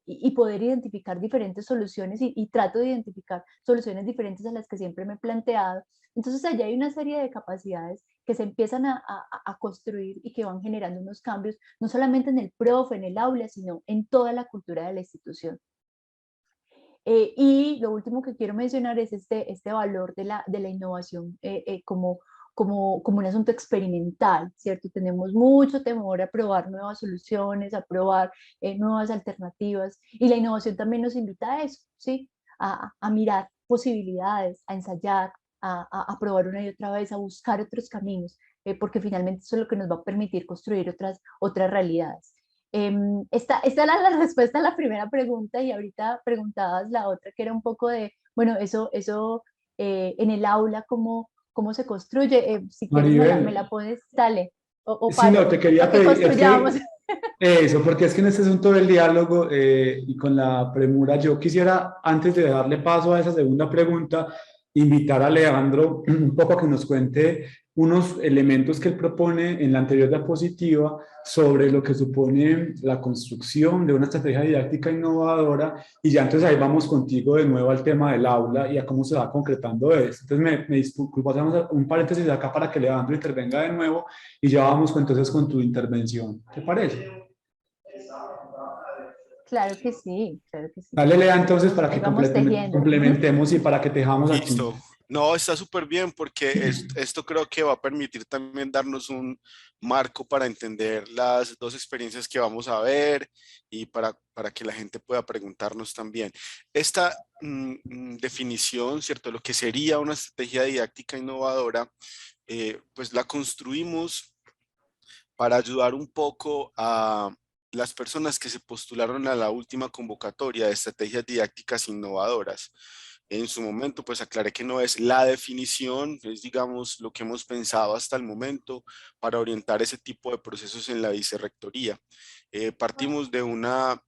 y poder identificar diferentes soluciones y trato de identificar soluciones diferentes a las que siempre me he planteado. Entonces allá hay una serie de capacidades que se empiezan a construir y que van generando unos cambios, no solamente en el profe, en el aula, sino en toda la cultura de la institución. Y lo último que quiero mencionar es este valor de la innovación como un asunto experimental, ¿cierto? Tenemos mucho temor a probar nuevas soluciones, a probar nuevas alternativas, y la innovación también nos invita a eso, ¿sí? A mirar posibilidades, a ensayar, a probar una y otra vez, a buscar otros caminos, porque finalmente eso es lo que nos va a permitir construir otras realidades. Esta era la respuesta a la primera pregunta y ahorita preguntabas la otra, que era un poco de, bueno, eso en el aula, ¿cómo se construye? Si quieres me Maribel, la pones, dale, o sí, no, paro, te quería para que pedir, es construyamos. que eso, porque es que en este asunto del diálogo y con la premura, yo quisiera, antes de darle paso a esa segunda pregunta, invitar a Leandro un poco a que nos cuente unos elementos que él propone en la anterior diapositiva sobre lo que supone la construcción de una estrategia didáctica innovadora, y ya entonces ahí vamos contigo de nuevo al tema del aula y a cómo se va concretando esto. Entonces me disculpo, hacemos un paréntesis acá para que Leandro intervenga de nuevo y ya vamos entonces con tu intervención. ¿Te parece? Claro que sí, claro que sí. Dale, Lea, entonces para Ahí que vamos tejiendo. complementemos y para que tejamos aquí. Listo. No, está súper bien porque esto creo que va a permitir también darnos un marco para entender las dos experiencias que vamos a ver y para que la gente pueda preguntarnos también. Esta definición, ¿cierto? Lo que sería una estrategia didáctica innovadora, pues la construimos para ayudar un poco a las personas que se postularon a la última convocatoria de estrategias didácticas innovadoras. En su momento, pues aclaré que no es la definición, es digamos lo que hemos pensado hasta el momento para orientar ese tipo de procesos en la vicerrectoría. Partimos de una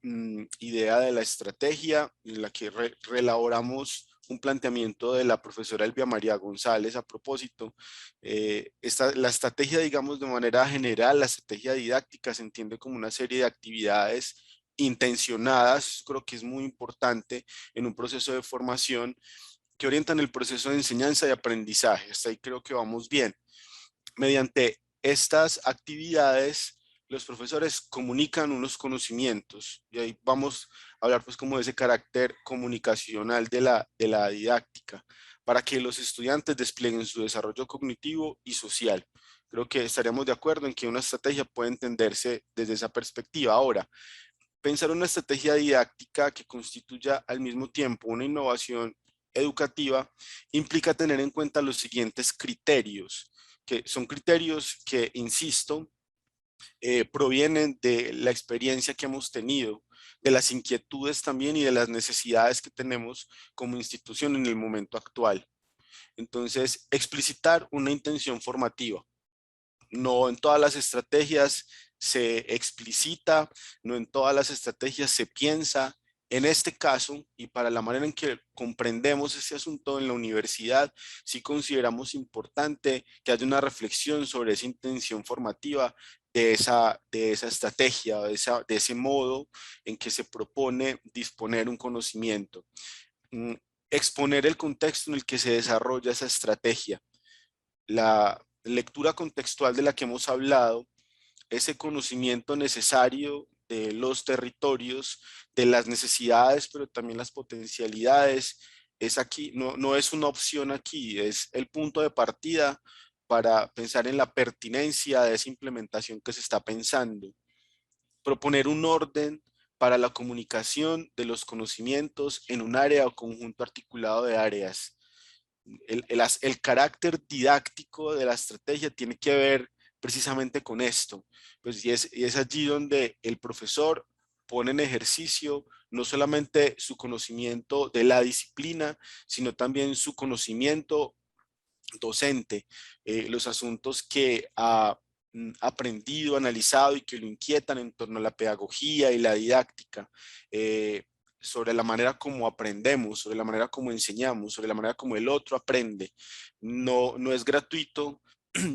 idea de la estrategia en la que reelaboramos un planteamiento de la profesora Elvia María González a propósito. La estrategia, digamos, de manera general, la estrategia didáctica se entiende como una serie de actividades intencionadas, creo que es muy importante en un proceso de formación que orientan el proceso de enseñanza y aprendizaje. Hasta ahí creo que vamos bien. Mediante estas actividades, los profesores comunican unos conocimientos y ahí vamos a hablar pues como de ese carácter comunicacional de la didáctica para que los estudiantes desplieguen su desarrollo cognitivo y social. Creo que estaríamos de acuerdo en que una estrategia puede entenderse desde esa perspectiva. Ahora, pensar una estrategia didáctica que constituya al mismo tiempo una innovación educativa implica tener en cuenta los siguientes criterios, que son criterios que, insisto, provienen de la experiencia que hemos tenido, de las inquietudes también y de las necesidades que tenemos como institución en el momento actual. Entonces, explicitar una intención formativa. No en todas las estrategias se explicita, no en todas las estrategias se piensa. En este caso, y para la manera en que comprendemos este asunto en la universidad, sí consideramos importante que haya una reflexión sobre esa intención formativa de esa estrategia, de ese modo en que se propone disponer un conocimiento. Exponer el contexto en el que se desarrolla esa estrategia. La lectura contextual de la que hemos hablado, ese conocimiento necesario de los territorios, de las necesidades, pero también las potencialidades, es aquí, no es una opción aquí, es el punto de partida para pensar en la pertinencia de esa implementación que se está pensando. Proponer un orden para la comunicación de los conocimientos en un área o conjunto articulado de áreas. El carácter didáctico de la estrategia tiene que ver precisamente con esto. Pues, y es allí donde el profesor pone en ejercicio no solamente su conocimiento de la disciplina, sino también su conocimiento docente, los asuntos que ha aprendido, analizado y que lo inquietan en torno a la pedagogía y la didáctica, sobre la manera como aprendemos, sobre la manera como enseñamos, sobre la manera como el otro aprende. No es gratuito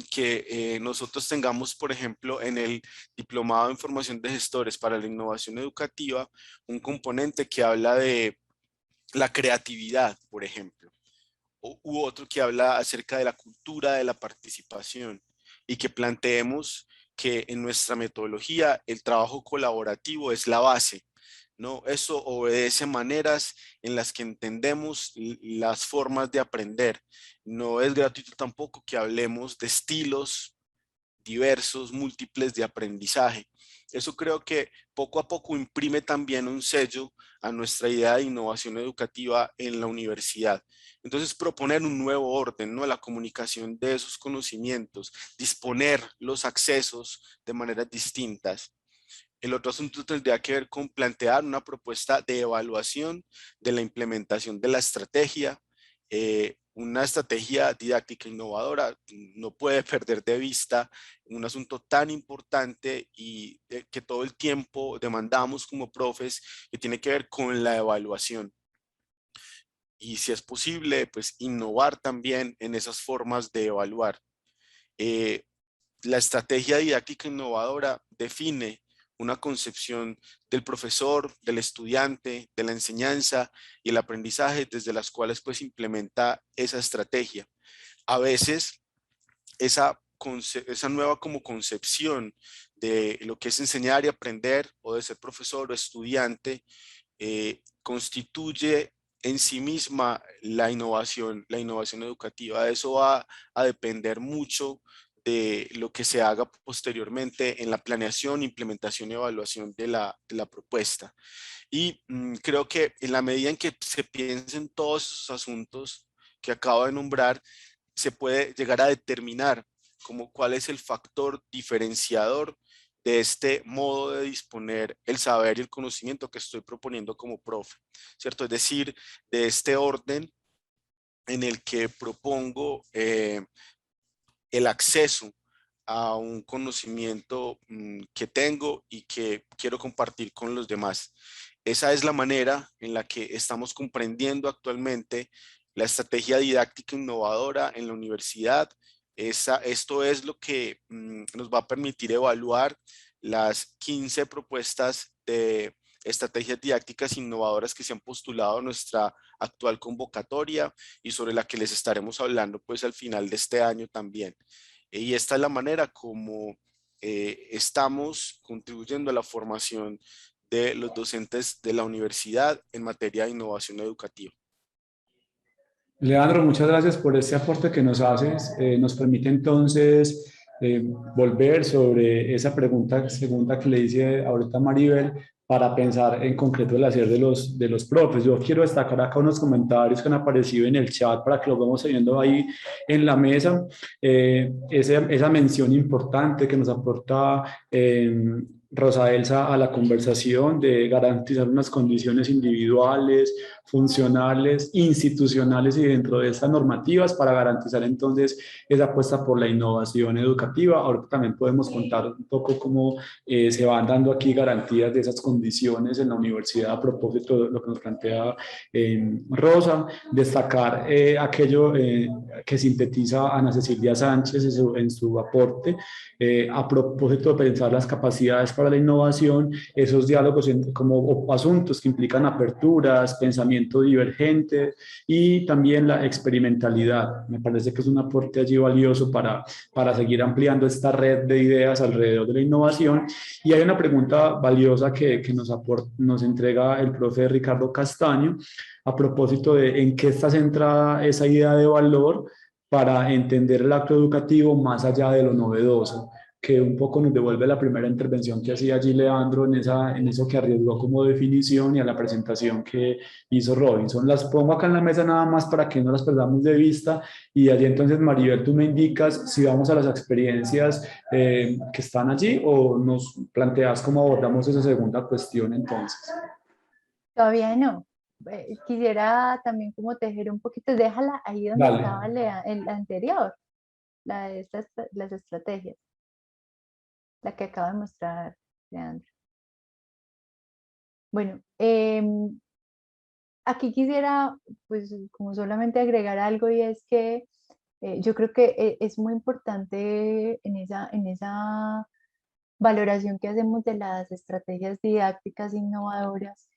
que nosotros tengamos, por ejemplo, en el Diplomado en Formación de Gestores para la Innovación Educativa, un componente que habla de la creatividad, por ejemplo, u otro que habla acerca de la cultura de la participación, y que planteemos que en nuestra metodología el trabajo colaborativo es la base, ¿no? Eso obedece maneras en las que entendemos las formas de aprender. No es gratuito tampoco que hablemos de estilos diversos, múltiples de aprendizaje. Eso creo que poco a poco imprime también un sello a nuestra idea de innovación educativa en la universidad. Entonces, proponer un nuevo orden, ¿no?, la comunicación de esos conocimientos, disponer los accesos de maneras distintas. El otro asunto tendría que ver con plantear una propuesta de evaluación de la implementación de la estrategia. Una estrategia didáctica innovadora no puede perder de vista un asunto tan importante y que todo el tiempo demandamos como profes, que tiene que ver con la evaluación. Y si es posible, pues innovar también en esas formas de evaluar. La estrategia didáctica innovadora define una concepción del profesor, del estudiante, de la enseñanza y el aprendizaje, desde las cuales pues implementa esa estrategia. A veces esa nueva como concepción de lo que es enseñar y aprender, o de ser profesor o estudiante, constituye en sí misma la innovación educativa. Eso va a depender mucho de lo que se haga posteriormente en la planeación, implementación y evaluación de la propuesta. Y creo que en la medida en que se piensen todos esos asuntos que acabo de nombrar, se puede llegar a determinar cuál es el factor diferenciador de este modo de disponer el saber y el conocimiento que estoy proponiendo como profe, ¿cierto? Es decir, de este orden en el que propongo el acceso a un conocimiento que tengo y que quiero compartir con los demás. Esa es la manera en la que estamos comprendiendo actualmente la estrategia didáctica innovadora en la universidad. Esto es lo que nos va a permitir evaluar las 15 propuestas de estrategias didácticas innovadoras que se han postulado a nuestra actual convocatoria y sobre la que les estaremos hablando pues al final de este año también. Y esta es la manera como estamos contribuyendo a la formación de los docentes de la universidad en materia de innovación educativa. Leandro, muchas gracias por este aporte que nos haces. Nos permite entonces volver sobre esa pregunta segunda que le hice ahorita a Maribel, para pensar en concreto el hacer de los profes. Yo quiero destacar acá unos comentarios que han aparecido en el chat para que los vamos viendo ahí en la mesa. Esa mención importante que nos aporta Rosa Elsa a la conversación de garantizar unas condiciones individuales, funcionales, institucionales y dentro de estas normativas para garantizar entonces esa apuesta por la innovación educativa. Ahora también podemos contar un poco cómo se van dando aquí garantías de esas condiciones en la universidad a propósito de lo que nos plantea Rosa. Destacar aquello que sintetiza Ana Cecilia Sánchez en su aporte a propósito de pensar las capacidades para la innovación, esos diálogos como asuntos que implican aperturas, pensamientos pensamiento divergente y también la experimentalidad. Me parece que es un aporte allí valioso para seguir ampliando esta red de ideas alrededor de la innovación. Y hay una pregunta valiosa que nos entrega el profe Ricardo Castaño a propósito de en qué está centrada esa idea de valor para entender el acto educativo más allá de lo novedoso, que un poco nos devuelve la primera intervención que hacía allí Leandro en eso que arriesgó como definición y a la presentación que hizo Robinson. Las pongo acá en la mesa nada más para que no las perdamos de vista y allí entonces, Maribel, tú me indicas si vamos a las experiencias que están allí o nos planteas cómo abordamos esa segunda cuestión entonces. Todavía no. Quisiera también como tejer un poquito, déjala ahí donde Dale. estaba el anterior, la de las estrategias, la que acaba de mostrar Leandro. Bueno, aquí quisiera pues como solamente agregar algo, y es que yo creo que es muy importante en esa valoración que hacemos de las estrategias didácticas innovadoras,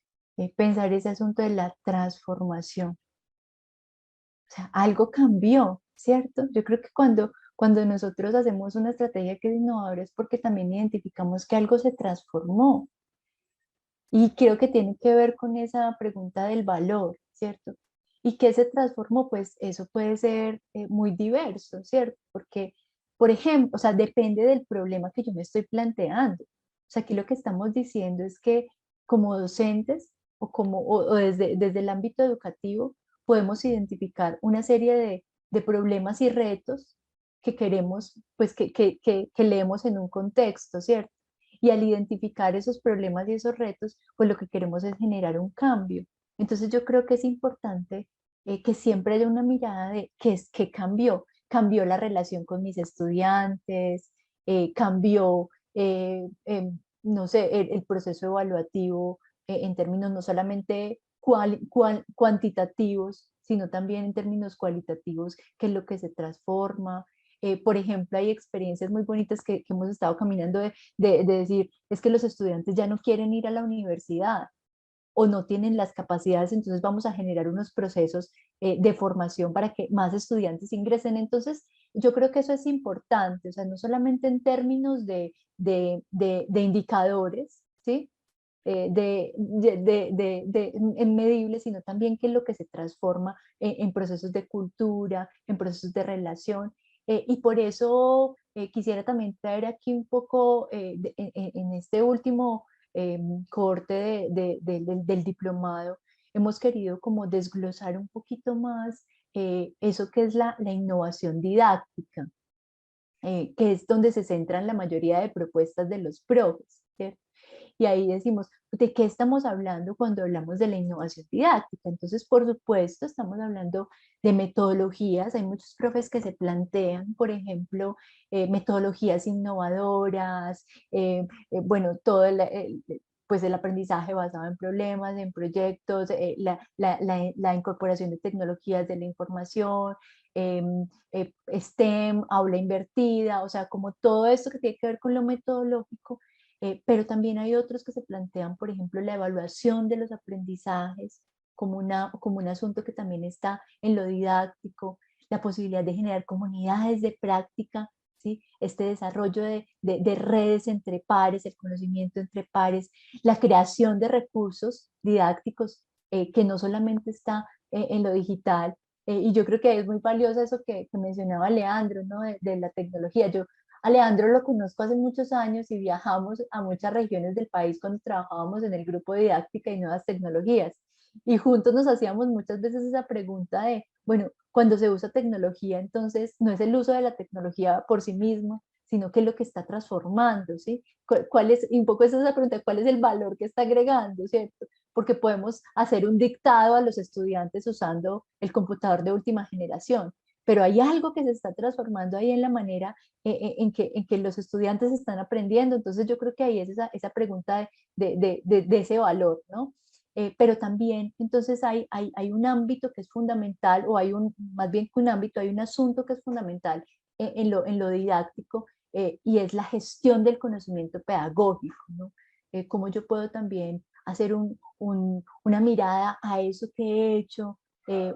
pensar ese asunto de la transformación. O sea, algo cambió, ¿cierto? Yo creo que cuando nosotros hacemos una estrategia que es innovadora es porque también identificamos que algo se transformó. Y creo que tiene que ver con esa pregunta del valor, ¿cierto? ¿Y qué se transformó? Pues eso puede ser muy diverso, ¿cierto? Porque, por ejemplo, o sea, depende del problema que yo me estoy planteando. O sea, aquí lo que estamos diciendo es que como docentes o desde el ámbito educativo podemos identificar una serie de problemas y retos que queremos, pues que leemos en un contexto, ¿cierto? Y al identificar esos problemas y esos retos, pues lo que queremos es generar un cambio. Entonces yo creo que es importante que siempre haya una mirada de qué cambió. Cambió la relación con mis estudiantes, cambió, no sé, el proceso evaluativo en términos no solamente cuantitativos, sino también en términos cualitativos, qué es lo que se transforma. Por ejemplo, hay experiencias muy bonitas que hemos estado caminando de decir, es que los estudiantes ya no quieren ir a la universidad o no tienen las capacidades, entonces vamos a generar unos procesos de formación para que más estudiantes ingresen. Entonces, yo creo que eso es importante, o sea, no solamente en términos de indicadores, ¿sí? En medibles, sino también qué es lo que se transforma en procesos de cultura, en procesos de relación. Y por eso quisiera también traer aquí un poco en este último corte del diplomado, hemos querido como desglosar un poquito más eso que es la innovación didáctica, que es donde se centran la mayoría de propuestas de los profes, ¿cierto? Y ahí decimos, ¿de qué estamos hablando cuando hablamos de la innovación didáctica? Entonces, por supuesto, estamos hablando de metodologías. Hay muchos profes que se plantean, por ejemplo, metodologías innovadoras, bueno, todo pues el aprendizaje basado en problemas, en proyectos, la incorporación de tecnologías de la información, STEM, aula invertida, o sea, como todo esto que tiene que ver con lo metodológico. Pero también hay otros que se plantean, por ejemplo, la evaluación de los aprendizajes como un asunto que también está en lo didáctico, la posibilidad de generar comunidades de práctica, ¿sí? Este desarrollo de redes entre pares, el conocimiento entre pares, la creación de recursos didácticos que no solamente está en lo digital. Y yo creo que es muy valioso eso que mencionaba Leandro, ¿no? De la tecnología. Yo a Leandro lo conozco hace muchos años y viajamos a muchas regiones del país cuando trabajábamos en el grupo de didáctica y nuevas tecnologías. Y juntos nos hacíamos muchas veces esa pregunta de, bueno, cuando se usa tecnología, entonces no es el uso de la tecnología por sí mismo, sino que es lo que está transformando, ¿sí? ¿Cuál es, y un poco esa es la pregunta, ¿cuál es el valor que está agregando, ¿cierto? Porque podemos hacer un dictado a los estudiantes usando el computador de última generación, pero hay algo que se está transformando ahí en la manera en que los estudiantes están aprendiendo. Entonces yo creo que ahí es esa pregunta de ese valor, ¿no? Pero también entonces hay un ámbito que es fundamental, o más bien que un ámbito, hay un asunto que es fundamental en lo didáctico, y es la gestión del conocimiento pedagógico, ¿no? Cómo yo puedo también hacer una mirada a eso que he hecho,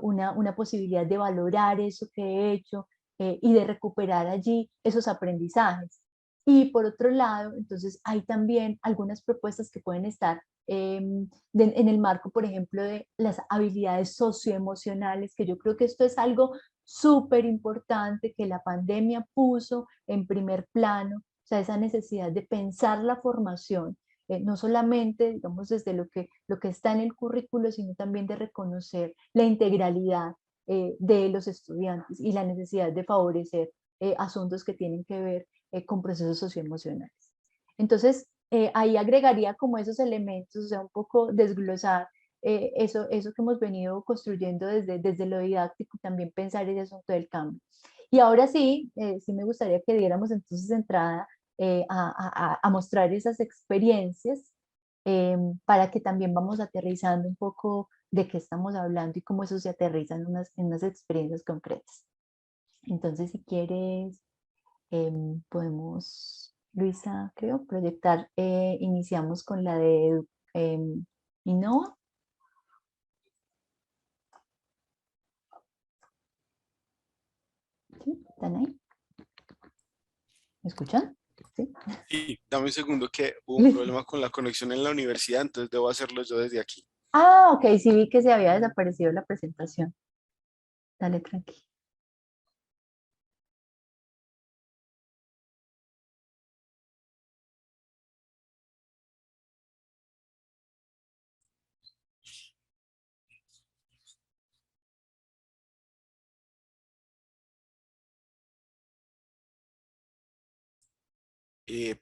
una posibilidad de valorar eso que he hecho y de recuperar allí esos aprendizajes. Y por otro lado, entonces hay también algunas propuestas que pueden estar en el marco, por ejemplo, de las habilidades socioemocionales, que yo creo que esto es algo súper importante que la pandemia puso en primer plano, o sea, esa necesidad de pensar la formación, no solamente, digamos, desde lo que está en el currículo, sino también de reconocer la integralidad de los estudiantes y la necesidad de favorecer asuntos que tienen que ver con procesos socioemocionales. Entonces, ahí agregaría como esos elementos, o sea, un poco desglosar eso que hemos venido construyendo desde lo didáctico y también pensar ese asunto del cambio. Y ahora sí, sí me gustaría que diéramos entonces entrada a mostrar esas experiencias para que también vamos aterrizando un poco de qué estamos hablando y cómo eso se aterriza en unas experiencias concretas. Entonces, si quieres, podemos, Luisa, creo, proyectar. Iniciamos con la de Innova. ¿Sí? ¿Están ahí? ¿Me escuchan? ¿Sí? Sí, dame un segundo que hubo un problema con la conexión en la universidad, entonces debo hacerlo yo desde aquí. Ah, ok, sí vi que se había desaparecido la presentación. Dale, tranqui.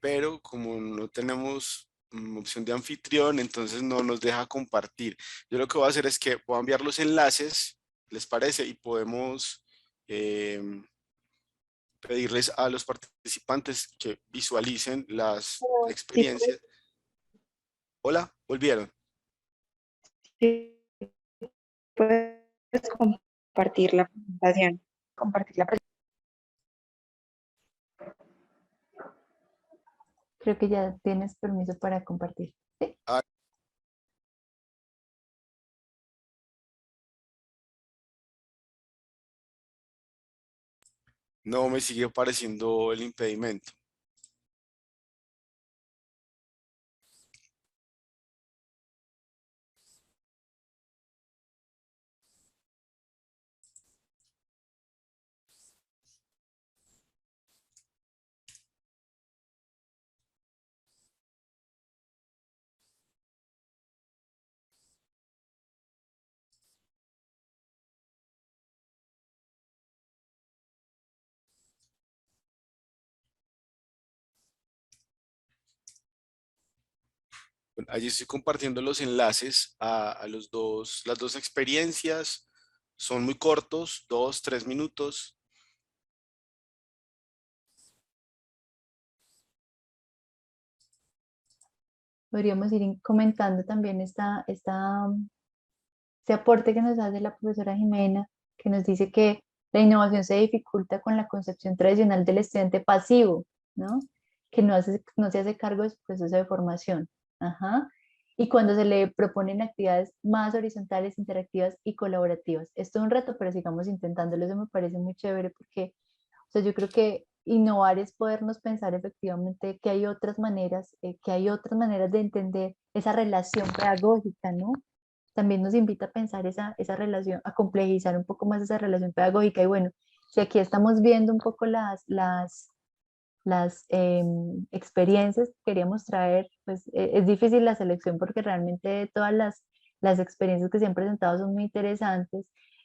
Pero como no tenemos opción de anfitrión, entonces no nos deja compartir. Yo lo que voy a hacer es que voy a enviar los enlaces, ¿les parece? Y podemos pedirles a los participantes que visualicen las Sí, experiencias. Hola, volvieron. puedes compartir la presentación. Compartir la presentación. Creo que ya tienes permiso para compartir. ¿Sí? Ah, no me sigue apareciendo el impedimento. Bueno, allí estoy compartiendo los enlaces a las dos experiencias. Son muy cortos, 2, 3 minutos. Podríamos ir comentando también este aporte que nos hace la profesora Jimena, que nos dice que la innovación se dificulta con la concepción tradicional del estudiante pasivo, ¿no? Que no se hace cargo de su proceso de formación. Ajá. Y cuando se le proponen actividades más horizontales, interactivas y colaborativas. Esto es un reto, pero sigamos intentándolo. Eso me parece muy chévere porque, o sea, yo creo que innovar es podernos pensar efectivamente que hay otras maneras de entender esa relación pedagógica, ¿no? También nos invita a pensar esa relación, a complejizar un poco más esa relación pedagógica. Y bueno, si aquí estamos viendo un poco las experiencias que queríamos traer, pues es difícil la selección porque realmente todas las experiencias que se han presentado son muy interesantes.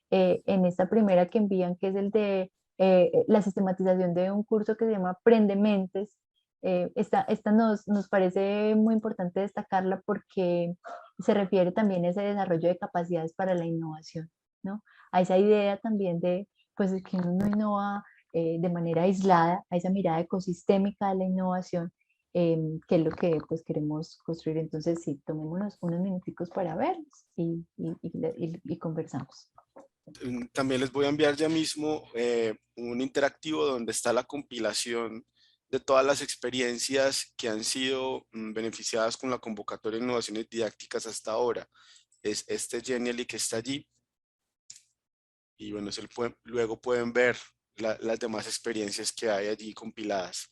En esta primera que envían, que es el de la sistematización de un curso que se llama Aprende Mentes, esta nos parece muy importante destacarla porque se refiere también a ese desarrollo de capacidades para la innovación, ¿no? A esa idea también de pues, que uno no innova de manera aislada, a esa mirada ecosistémica de la innovación, que es lo que pues, queremos construir. Entonces, sí, tomémonos unos minuticos para verlos y conversamos. También les voy a enviar ya mismo un interactivo donde está la compilación de todas las experiencias que han sido beneficiadas con la convocatoria de innovaciones didácticas hasta ahora. Es este Genially que está allí. Y bueno, luego pueden ver las demás experiencias que hay allí compiladas.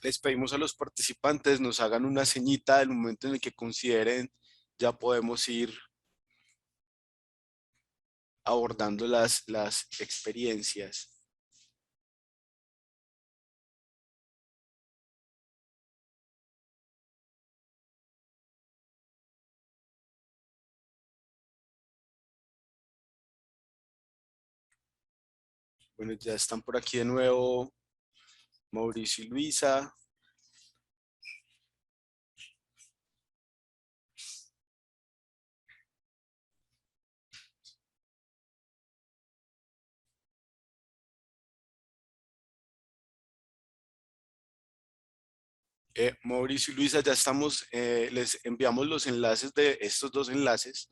Les pedimos a los participantes nos hagan una señita del momento en el que consideren ya podemos ir abordando las experiencias. Bueno, ya están por aquí de nuevo Mauricio y Luisa. Mauricio y Luisa, ya estamos, les enviamos los enlaces de estos dos enlaces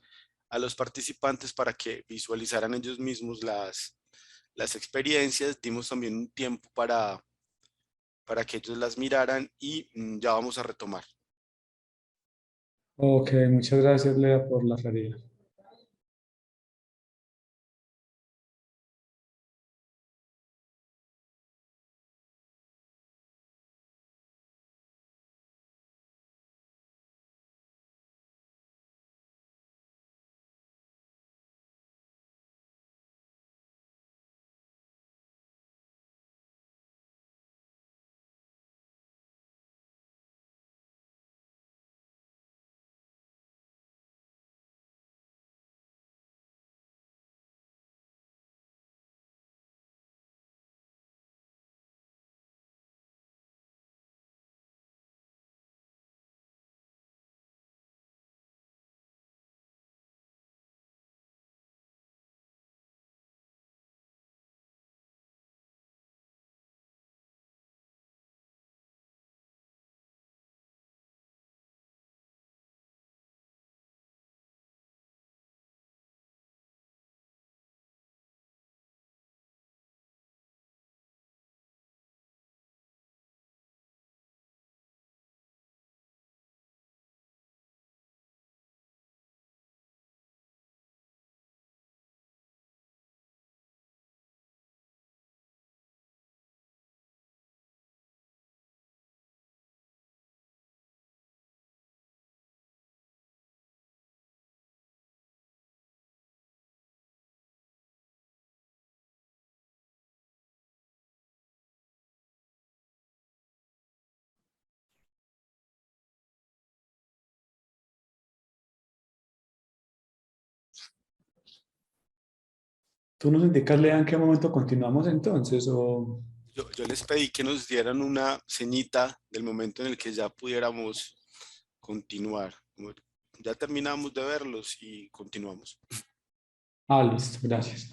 a los participantes para que visualizaran ellos mismos las experiencias. Dimos también un tiempo para que ellos las miraran y ya vamos a retomar. Ok, muchas gracias, Lea, por la claridad. ¿Tú nos indicas, Lea, en qué momento continuamos entonces? O... Yo les pedí que nos dieran una ceñita del momento en el que ya pudiéramos continuar. Ya terminamos de verlos y continuamos. Ah, listo, gracias.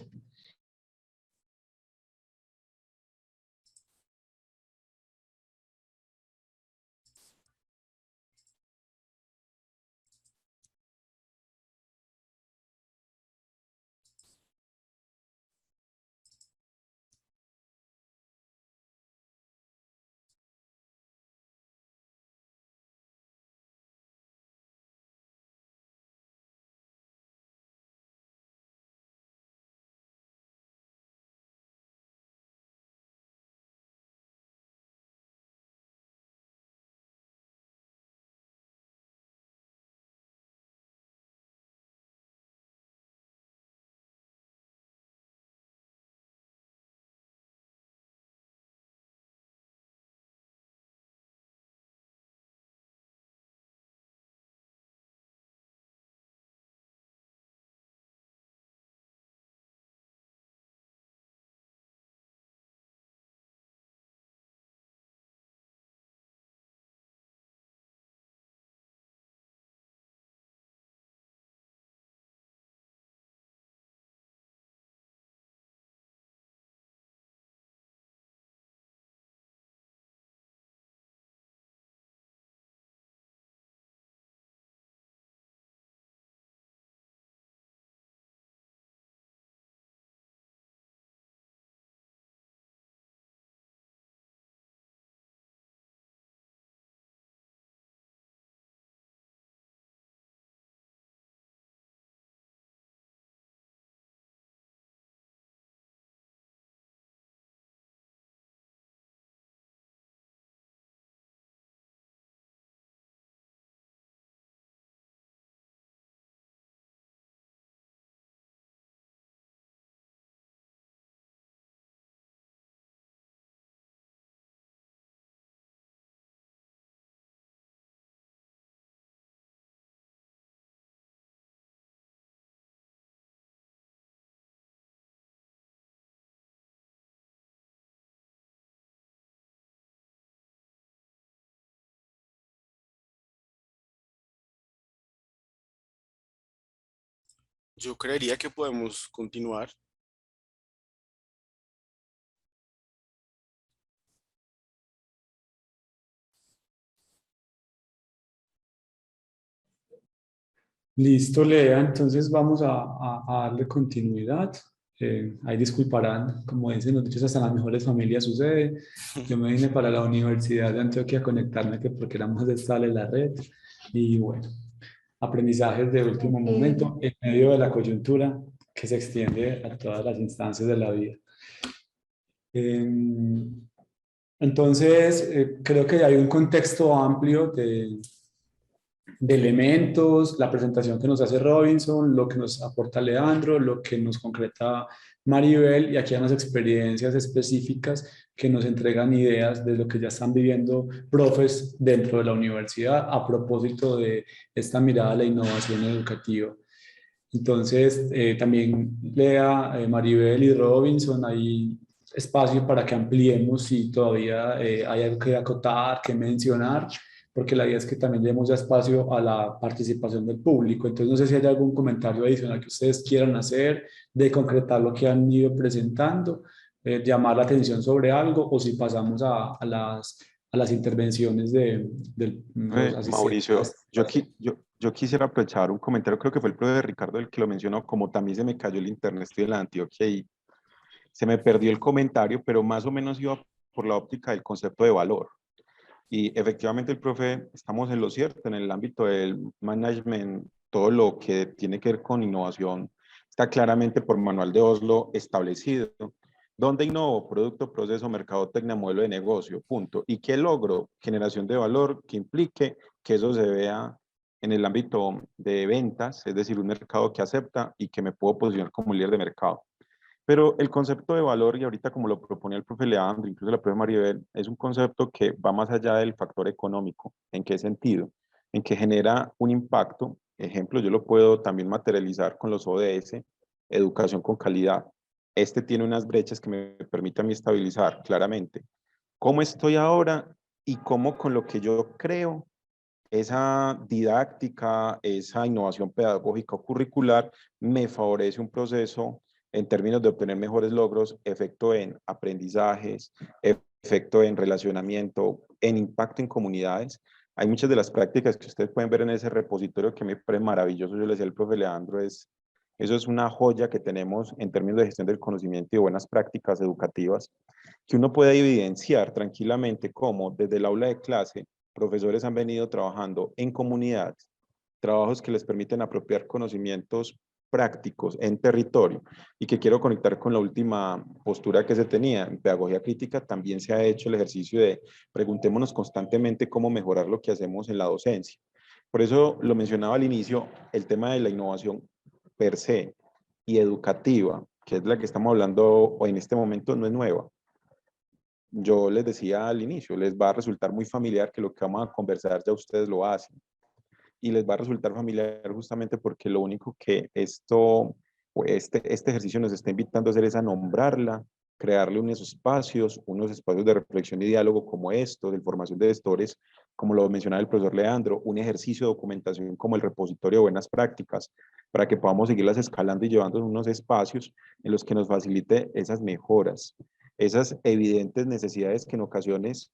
Yo creería que podemos continuar. Listo, Lea. Entonces vamos a darle continuidad. Ahí disculparán, como dicen los dichos, hasta en las mejores familias sucede. Yo me vine para la Universidad de Antioquia a conectarme que porque era más estable la red. Y bueno, aprendizajes de último momento en medio de la coyuntura que se extiende a todas las instancias de la vida. Entonces, creo que hay un contexto amplio de elementos, la presentación que nos hace Robinson, lo que nos aporta Leandro, lo que nos concreta Maribel, y aquí hay unas experiencias específicas que nos entregan ideas de lo que ya están viviendo profes dentro de la universidad a propósito de esta mirada a la innovación educativa. Entonces, también Lea, Maribel y Robinson, hay espacio para que ampliemos si todavía hay algo que acotar, que mencionar, porque la idea es que también demos ya espacio a la participación del público. Entonces, no sé si hay algún comentario adicional que ustedes quieran hacer, de concretar lo que han ido presentando, llamar la atención sobre algo, o si pasamos a las intervenciones de los Mauricio, asistentes. yo quisiera aprovechar un comentario, creo que fue el profe Ricardo el que lo mencionó, como también se me cayó el internet, estoy en la Antioquia y se me perdió el comentario, pero más o menos iba por la óptica del concepto de valor. Y efectivamente el profe, estamos en lo cierto, en el ámbito del management, todo lo que tiene que ver con innovación está claramente por Manual de Oslo establecido. ¿Dónde innovo? Producto, proceso, mercadotecnia, modelo de negocio, punto. ¿Y qué logro? Generación de valor que implique que eso se vea en el ámbito de ventas, es decir, un mercado que acepta y que me puedo posicionar como líder de mercado. Pero el concepto de valor, y ahorita como lo proponía el profe Leandro, incluso la profe Maribel, es un concepto que va más allá del factor económico. ¿En qué sentido? En que genera un impacto. Ejemplo, yo lo puedo también materializar con los ODS, educación con calidad. Este tiene unas brechas que me permiten a mí estabilizar claramente cómo estoy ahora y cómo con lo que yo creo, esa didáctica, esa innovación pedagógica o curricular me favorece un proceso en términos de obtener mejores logros, efecto en aprendizajes, efecto en relacionamiento, en impacto en comunidades. Hay muchas de las prácticas que ustedes pueden ver en ese repositorio que me parece maravilloso. Yo le decía al profe Leandro, eso es una joya que tenemos en términos de gestión del conocimiento y de buenas prácticas educativas, que uno puede evidenciar tranquilamente cómo desde el aula de clase profesores han venido trabajando en comunidades, trabajos que les permiten apropiar conocimientos prácticos en territorio, y que quiero conectar con la última postura que se tenía. En pedagogía crítica también se ha hecho el ejercicio de preguntémonos constantemente cómo mejorar lo que hacemos en la docencia. Por eso lo mencionaba al inicio, el tema de la innovación per se y educativa, que es la que estamos hablando hoy en este momento, no es nueva. Yo les decía al inicio, les va a resultar muy familiar que lo que vamos a conversar ya ustedes lo hacen. Y les va a resultar familiar justamente porque lo único que este ejercicio nos está invitando a hacer es a nombrarla, crearle unos espacios de reflexión y diálogo como estos, de formación de gestores, como lo mencionaba el profesor Leandro, un ejercicio de documentación como el repositorio de buenas prácticas, para que podamos seguirlas escalando y llevando unos espacios en los que nos facilite esas mejoras, esas evidentes necesidades que en ocasiones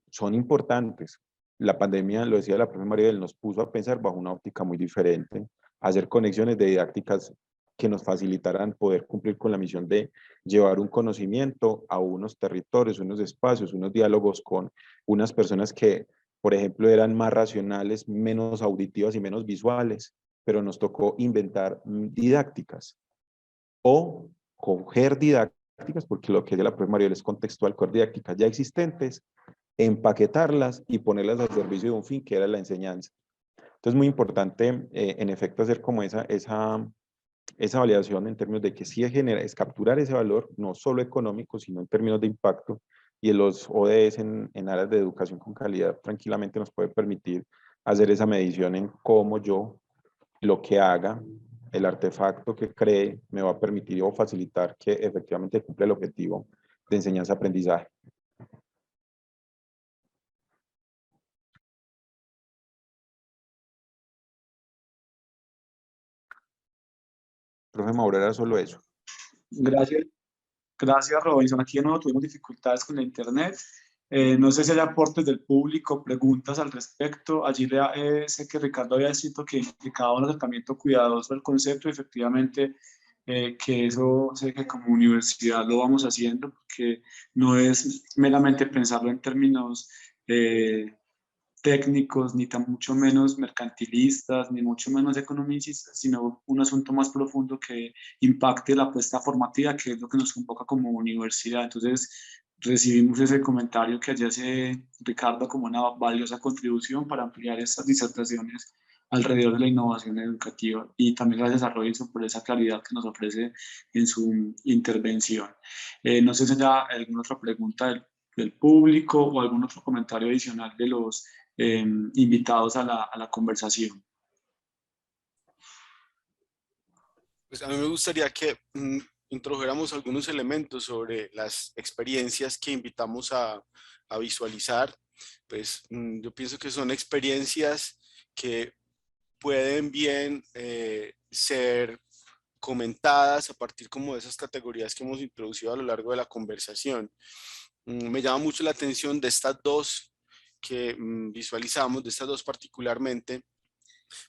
son importantes. La pandemia, lo decía la profe Maribel, nos puso a pensar bajo una óptica muy diferente, a hacer conexiones de didácticas que nos facilitaran poder cumplir con la misión de llevar un conocimiento a unos territorios, unos espacios, unos diálogos con unas personas que, por ejemplo, eran más racionales, menos auditivas y menos visuales, pero nos tocó inventar didácticas o coger didácticas, porque lo que es la profe Maribel es contextual, coger didácticas ya existentes, empaquetarlas y ponerlas al servicio de un fin que era la enseñanza. Entonces, muy importante, en efecto, hacer como esa validación en términos de que sí es capturar ese valor, no solo económico, sino en términos de impacto, y en los ODS en áreas de educación con calidad tranquilamente nos puede permitir hacer esa medición en cómo yo, lo que haga, el artefacto que cree, me va a permitir o facilitar que efectivamente cumpla el objetivo de enseñanza-aprendizaje. profe Mauro, era solo eso. Gracias, gracias Robinson. Aquí de nuevo tuvimos dificultades con la internet. No sé si hay aportes del público, preguntas al respecto. Allí sé que Ricardo había escrito que implicaba un acercamiento cuidadoso al concepto y efectivamente que eso sé que como universidad lo vamos haciendo, porque no es meramente pensarlo en términos técnicos, ni tan mucho menos mercantilistas, ni mucho menos economicistas, sino un asunto más profundo que impacte la apuesta formativa, que es lo que nos convoca como universidad. Entonces, recibimos ese comentario que allí hace Ricardo como una valiosa contribución para ampliar estas disertaciones alrededor de la innovación educativa. Y también gracias a Robinson por esa claridad que nos ofrece en su intervención. No sé si hay alguna otra pregunta del público o algún otro comentario adicional de los invitados a la conversación. Pues a mí me gustaría que introdujéramos algunos elementos sobre las experiencias que invitamos a visualizar. Pues yo pienso que son experiencias que pueden bien ser comentadas a partir como de esas categorías que hemos introducido a lo largo de la conversación. Me llama mucho la atención de estas dos que visualizamos, de estas dos particularmente,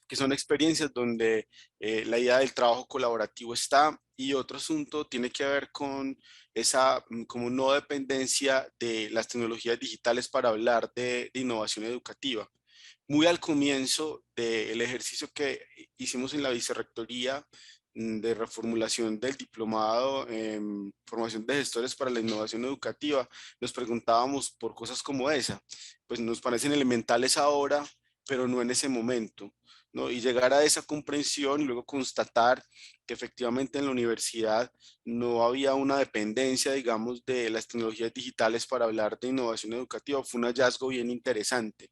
que son experiencias donde la idea del trabajo colaborativo está, y otro asunto tiene que ver con esa como no dependencia de las tecnologías digitales para hablar de innovación educativa. Muy al comienzo del ejercicio que hicimos en la vicerrectoría de reformulación del diplomado en formación de gestores para la innovación educativa, nos preguntábamos por cosas como esa. Pues nos parecen elementales ahora, pero no en ese momento, ¿no? Y llegar a esa comprensión y luego constatar que efectivamente en la universidad no había una dependencia, digamos, de las tecnologías digitales para hablar de innovación educativa, fue un hallazgo bien interesante.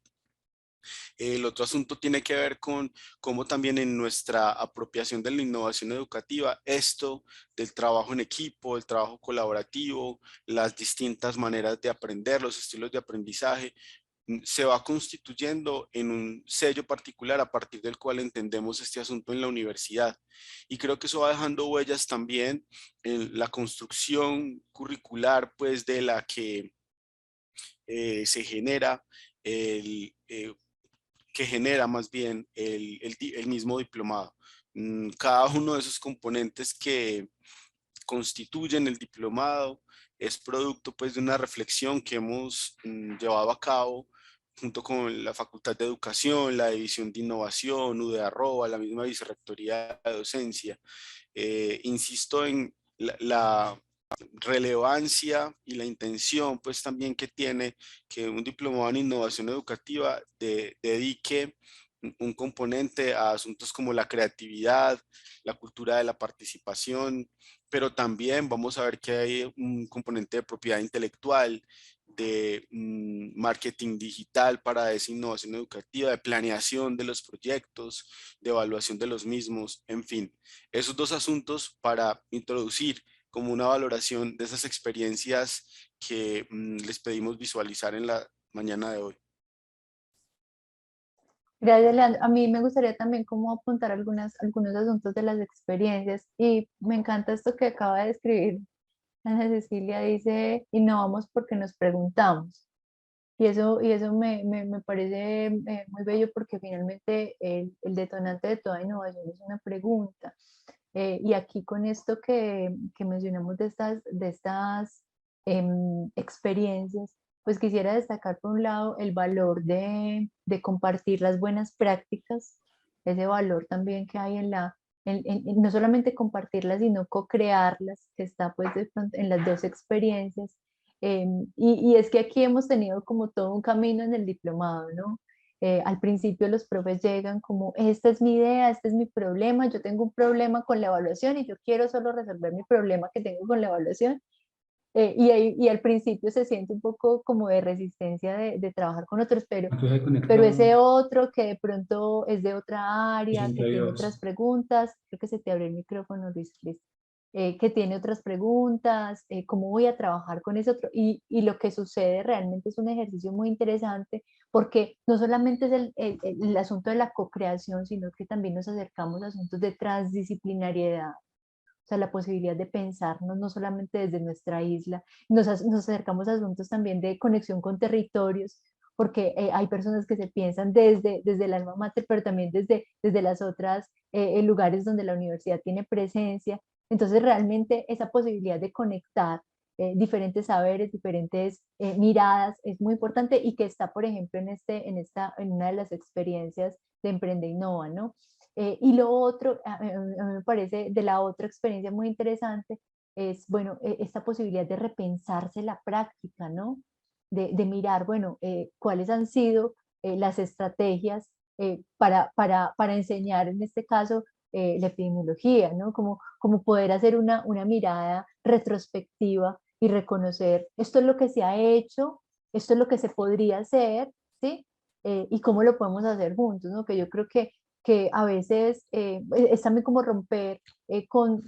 El otro asunto tiene que ver con cómo también en nuestra apropiación de la innovación educativa, esto del trabajo en equipo, el trabajo colaborativo, las distintas maneras de aprender, los estilos de aprendizaje, se va constituyendo en un sello particular a partir del cual entendemos este asunto en la universidad. Y creo que eso va dejando huellas también en la construcción curricular, pues de la que se genera que genera más bien el mismo diplomado. Cada uno de esos componentes que constituyen el diplomado es producto pues de una reflexión que hemos llevado a cabo junto con la Facultad de Educación, la División de Innovación, UdeArroba, la misma Vicerrectoría de Docencia. Insisto en la relevancia y la intención pues también que tiene que un diplomado en innovación educativa dedique un componente a asuntos como la creatividad, la cultura de la participación, pero también vamos a ver que hay un componente de propiedad intelectual, de marketing digital para esa innovación educativa, de planeación de los proyectos, de evaluación de los mismos, en fin, esos dos asuntos para introducir como una valoración de esas experiencias que les pedimos visualizar en la mañana de hoy. Gracias, Leandro. A mí me gustaría también como apuntar algunos asuntos de las experiencias, y me encanta esto que acaba de escribir Ana Cecilia. Dice, innovamos porque nos preguntamos. Y eso me parece muy bello, porque finalmente el detonante de toda innovación es una pregunta. Y aquí con esto que mencionamos de estas experiencias, pues quisiera destacar por un lado el valor de compartir las buenas prácticas, ese valor también que hay en no solamente compartirlas, sino co-crearlas, que está pues de pronto en las dos experiencias. Y es que aquí hemos tenido como todo un camino en el diplomado, ¿no? Al principio los profes llegan como, esta es mi idea, este es mi problema, yo tengo un problema con la evaluación y yo quiero solo resolver mi problema que tengo con la evaluación. Y al principio se siente un poco como de resistencia de trabajar con otros, pero ese otro que de pronto es de otra área, que tiene otras preguntas, creo que se te abrió el micrófono, Luis Cristo, que tiene otras preguntas, cómo voy a trabajar con ese otro. Y lo que sucede realmente es un ejercicio muy interesante, porque no solamente es el asunto de la co-creación, sino que también nos acercamos a asuntos de transdisciplinariedad, sea, la posibilidad de pensarnos no solamente desde nuestra isla, nos acercamos a asuntos también de conexión con territorios, porque hay personas que se piensan desde el alma mater, pero también desde las otras lugares donde la universidad tiene presencia. Entonces, realmente esa posibilidad de conectar diferentes saberes, diferentes miradas, es muy importante y que está, por ejemplo, en una de las experiencias de Emprende Innova, ¿no? Y lo otro, a mí me parece de la otra experiencia muy interesante, es, bueno, esta posibilidad de repensarse la práctica, ¿no? De mirar, bueno, cuáles han sido las estrategias para enseñar, en este caso, la epidemiología, ¿no? Como poder hacer una mirada retrospectiva y reconocer, esto es lo que se ha hecho, esto es lo que se podría hacer, ¿sí? Y cómo lo podemos hacer juntos, ¿no? Que yo creo que a veces es también como romper con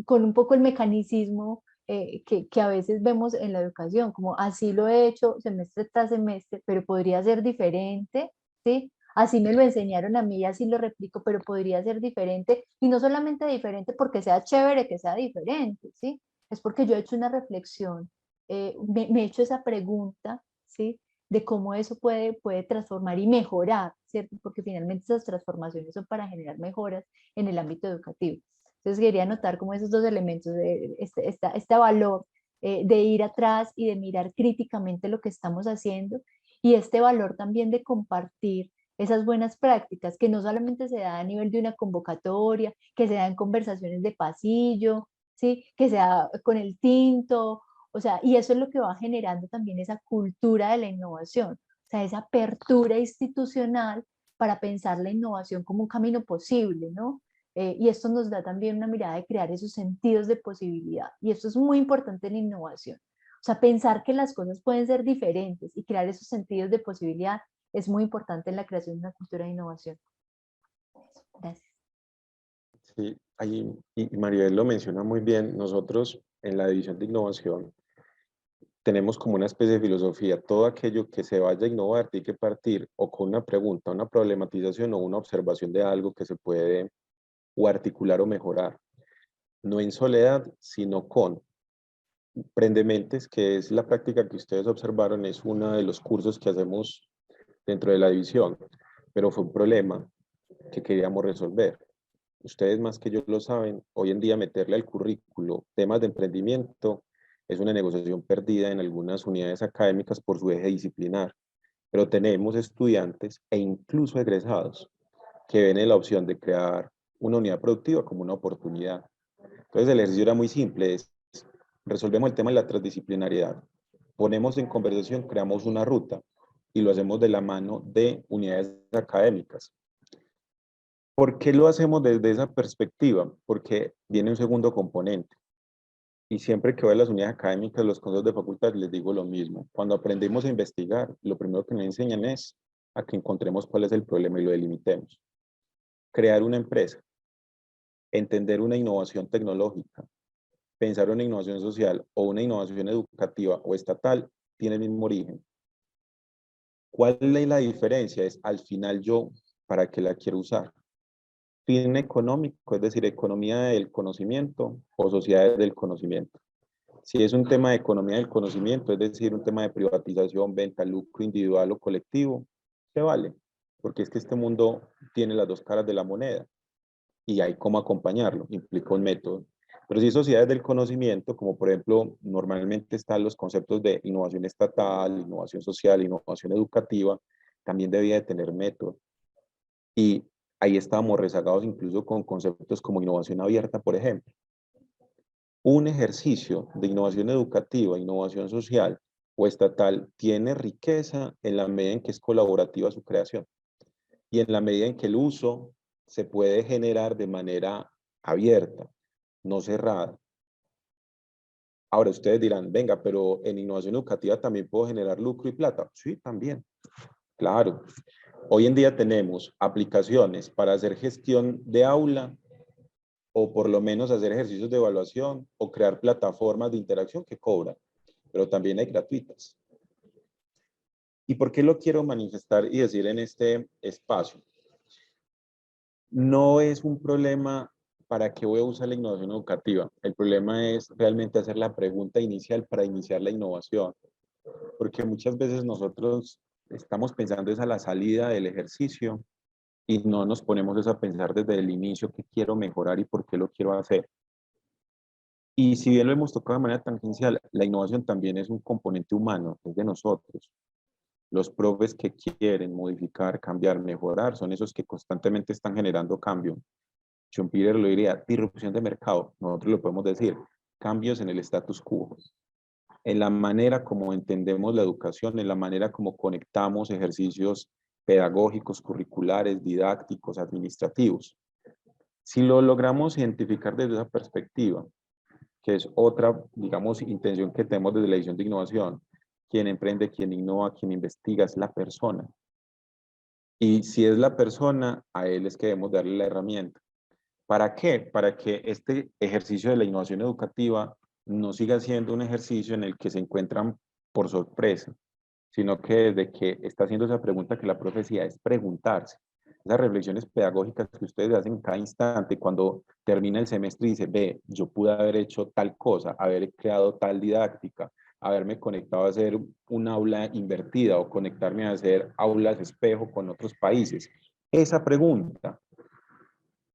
un poco el mecanicismo que a veces vemos en la educación, como así lo he hecho semestre tras semestre, pero podría ser diferente, ¿sí? Así me lo enseñaron a mí, así lo replico, pero podría ser diferente, y no solamente diferente porque sea chévere que sea diferente, ¿sí? Es porque yo he hecho una reflexión, me he hecho esa pregunta, ¿sí? De cómo eso puede transformar y mejorar, ¿cierto? Porque finalmente esas transformaciones son para generar mejoras en el ámbito educativo. Entonces quería anotar como esos dos elementos, de este valor de ir atrás y de mirar críticamente lo que estamos haciendo, y este valor también de compartir esas buenas prácticas, que no solamente se da a nivel de una convocatoria, que se da en conversaciones de pasillo, ¿sí? Que se da con el tinto, o sea, y eso es lo que va generando también esa cultura de la innovación, o sea, esa apertura institucional para pensar la innovación como un camino posible, ¿no? Y esto nos da también una mirada de crear esos sentidos de posibilidad, y esto es muy importante en innovación. O sea, pensar que las cosas pueden ser diferentes y crear esos sentidos de posibilidad es muy importante en la creación de una cultura de innovación. Gracias. Sí, ahí, y Mariel lo menciona muy bien, nosotros en la división de innovación tenemos como una especie de filosofía, todo aquello que se vaya a innovar tiene que partir o con una pregunta, una problematización o una observación de algo que se puede o articular o mejorar, no en soledad, sino con Prendementes, que es la práctica que ustedes observaron, es uno de los cursos que hacemos dentro de la división, pero fue un problema que queríamos resolver. Ustedes más que yo lo saben, hoy en día meterle al currículo temas de emprendimiento es una negociación perdida en algunas unidades académicas por su eje disciplinar, pero tenemos estudiantes e incluso egresados que ven en la opción de crear una unidad productiva como una oportunidad. Entonces el ejercicio era muy simple, es resolvemos el tema de la transdisciplinariedad, ponemos en conversación, creamos una ruta y lo hacemos de la mano de unidades académicas. ¿Por qué lo hacemos desde esa perspectiva? Porque viene un segundo componente. Y siempre que voy a las unidades académicas, los consejos de facultad, les digo lo mismo. Cuando aprendemos a investigar, lo primero que nos enseñan es a que encontremos cuál es el problema y lo delimitemos. Crear una empresa, entender una innovación tecnológica, pensar una innovación social o una innovación educativa o estatal, tiene el mismo origen. ¿Cuál es la diferencia? Es al final yo, ¿para qué la quiero usar? Fin económico, es decir, economía del conocimiento o sociedades del conocimiento. Si es un tema de economía del conocimiento, es decir, un tema de privatización, venta, lucro individual o colectivo, se vale, porque es que este mundo tiene las dos caras de la moneda y hay cómo acompañarlo, implica un método. Pero si sociedades del conocimiento, como por ejemplo, normalmente están los conceptos de innovación estatal, innovación social, innovación educativa, también debía de tener método. Y ahí estábamos rezagados incluso con conceptos como innovación abierta, por ejemplo. Un ejercicio de innovación educativa, innovación social o estatal tiene riqueza en la medida en que es colaborativa su creación y en la medida en que el uso se puede generar de manera abierta, no cerrada. Ahora ustedes dirán, venga, pero en innovación educativa también puedo generar lucro y plata. Sí, también. Claro. Hoy en día tenemos aplicaciones para hacer gestión de aula o por lo menos hacer ejercicios de evaluación o crear plataformas de interacción que cobran, pero también hay gratuitas. ¿Y por qué lo quiero manifestar y decir en este espacio? No es un problema ¿para qué voy a usar la innovación educativa? El problema es realmente hacer la pregunta inicial para iniciar la innovación, porque muchas veces nosotros estamos pensando es a la salida del ejercicio y no nos ponemos eso a pensar desde el inicio qué quiero mejorar y por qué lo quiero hacer. Y si bien lo hemos tocado de manera tangencial, la innovación también es un componente humano, es de nosotros. Los profes que quieren modificar, cambiar, mejorar, son esos que constantemente están generando cambio. Schumpeter lo diría, disrupción de mercado. Nosotros lo podemos decir, cambios en el status quo. En la manera como entendemos la educación, en la manera como conectamos ejercicios pedagógicos, curriculares, didácticos, administrativos. Si lo logramos identificar desde esa perspectiva, que es otra, digamos, intención que tenemos desde la edición de innovación, quien emprende, quien innova, quien investiga, es la persona. Y si es la persona, a él es que debemos darle la herramienta. ¿Para qué? Para que este ejercicio de la innovación educativa no siga siendo un ejercicio en el que se encuentran por sorpresa, sino que desde que está haciendo esa pregunta que la profecía es preguntarse. Esas reflexiones pedagógicas que ustedes hacen cada instante, cuando termina el semestre y dice, ve, yo pude haber hecho tal cosa, haber creado tal didáctica, haberme conectado a hacer un aula invertida o conectarme a hacer aulas espejo con otros países. Esa pregunta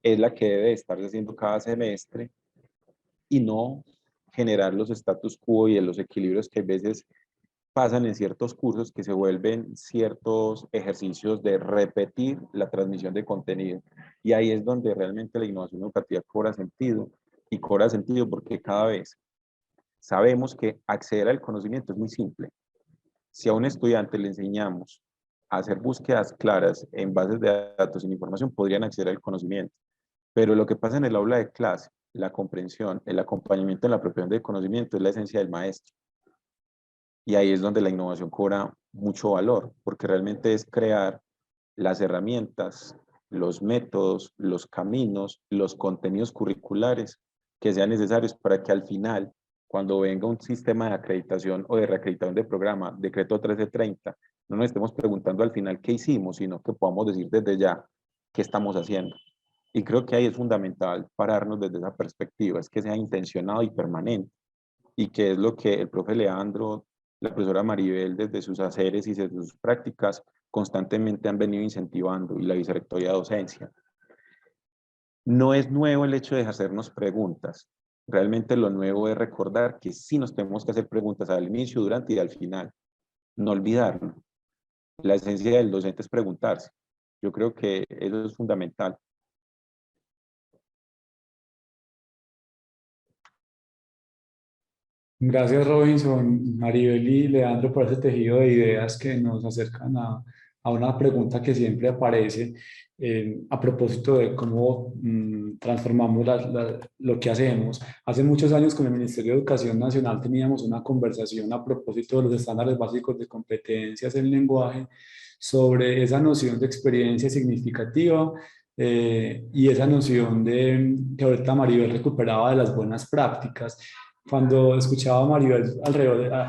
es la que debe estarse haciendo cada semestre y no generar los status quo y los equilibrios que a veces pasan en ciertos cursos que se vuelven ciertos ejercicios de repetir la transmisión de contenido. Y ahí es donde realmente la innovación educativa cobra sentido, y cobra sentido porque cada vez sabemos que acceder al conocimiento es muy simple. Si a un estudiante le enseñamos a hacer búsquedas claras en bases de datos sin información, podrían acceder al conocimiento. Pero lo que pasa en el aula de clase, la comprensión, el acompañamiento en la apropiación del conocimiento es la esencia del maestro. Y ahí es donde la innovación cobra mucho valor, porque realmente es crear las herramientas, los métodos, los caminos, los contenidos curriculares que sean necesarios para que al final, cuando venga un sistema de acreditación o de reacreditación de programa, decreto 1330, no nos estemos preguntando al final qué hicimos, sino que podamos decir desde ya qué estamos haciendo. Y creo que ahí es fundamental pararnos desde esa perspectiva, es que sea intencionado y permanente, y que es lo que el profe Leandro, la profesora Maribel, desde sus haceres y desde sus prácticas, constantemente han venido incentivando, y la vicerrectoría de docencia. No es nuevo el hecho de hacernos preguntas. Realmente lo nuevo es recordar que sí nos tenemos que hacer preguntas al inicio, durante y al final. No olvidarlo. La esencia del docente es preguntarse. Yo creo que eso es fundamental. Gracias Robinson, Maribel y Leandro por ese tejido de ideas que nos acercan a una pregunta que siempre aparece a propósito de cómo transformamos lo que hacemos. Hace muchos años con el Ministerio de Educación Nacional teníamos una conversación a propósito de los estándares básicos de competencias en lenguaje sobre esa noción de experiencia significativa y esa noción de que ahorita Maribel recuperaba de las buenas prácticas. Cuando escuchaba a Maribel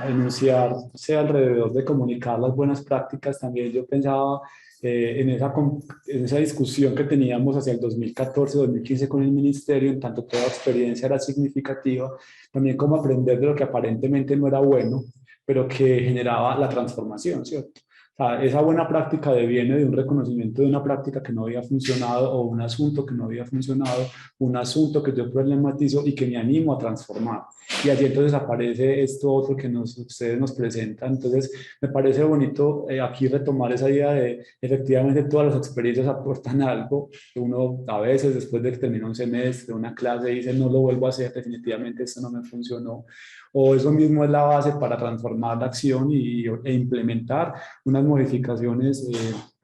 enunciarse alrededor de comunicar las buenas prácticas, también yo pensaba en esa discusión que teníamos hacia el 2014-2015 con el ministerio, en tanto toda experiencia era significativa, también como aprender de lo que aparentemente no era bueno, pero que generaba la transformación, ¿cierto? O sea, esa buena práctica deviene de un reconocimiento de una práctica que no había funcionado o un asunto que no había funcionado, un asunto que yo problematizo y que me animo a transformar. Y allí entonces aparece esto otro que ustedes nos presentan. Entonces me parece bonito aquí retomar esa idea de efectivamente todas las experiencias aportan algo. Uno a veces después de que termina un semestre, una clase, dice no lo vuelvo a hacer, definitivamente esto no me funcionó. O eso mismo es la base para transformar la acción e implementar unas modificaciones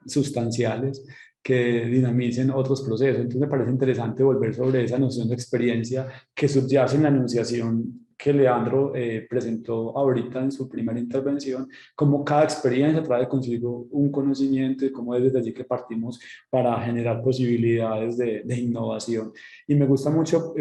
sustanciales que dinamicen otros procesos. Entonces me parece interesante volver sobre esa noción de experiencia que subyace en la enunciación que Leandro presentó ahorita en su primera intervención, como cada experiencia trae consigo un conocimiento y cómo es desde allí que partimos para generar posibilidades de innovación. Y me gusta mucho,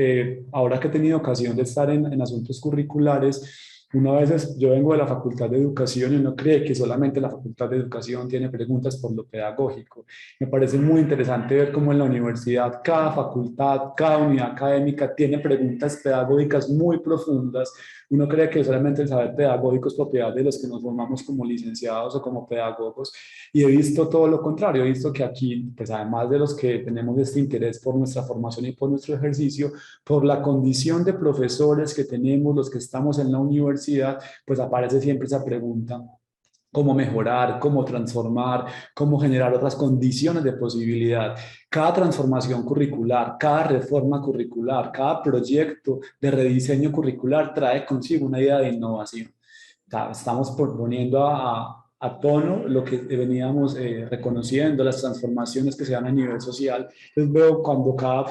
ahora que he tenido ocasión de estar en asuntos curriculares, Una vez yo vengo de la Facultad de Educación y uno cree que solamente la Facultad de Educación tiene preguntas por lo pedagógico. Me parece muy interesante ver cómo en la universidad cada facultad, cada unidad académica tiene preguntas pedagógicas muy profundas. Uno cree que solamente el saber pedagógico es propiedad de los que nos formamos como licenciados o como pedagogos, y he visto todo lo contrario. He visto que aquí, pues además de los que tenemos este interés por nuestra formación y por nuestro ejercicio, por la condición de profesores que tenemos, los que estamos en la universidad, pues aparece siempre esa pregunta: cómo mejorar, cómo transformar, cómo generar otras condiciones de posibilidad. Cada transformación curricular, cada reforma curricular, cada proyecto de rediseño curricular trae consigo una idea de innovación. Estamos poniendo a tono lo que veníamos reconociendo, las transformaciones que se dan a nivel social. Entonces veo cuando cada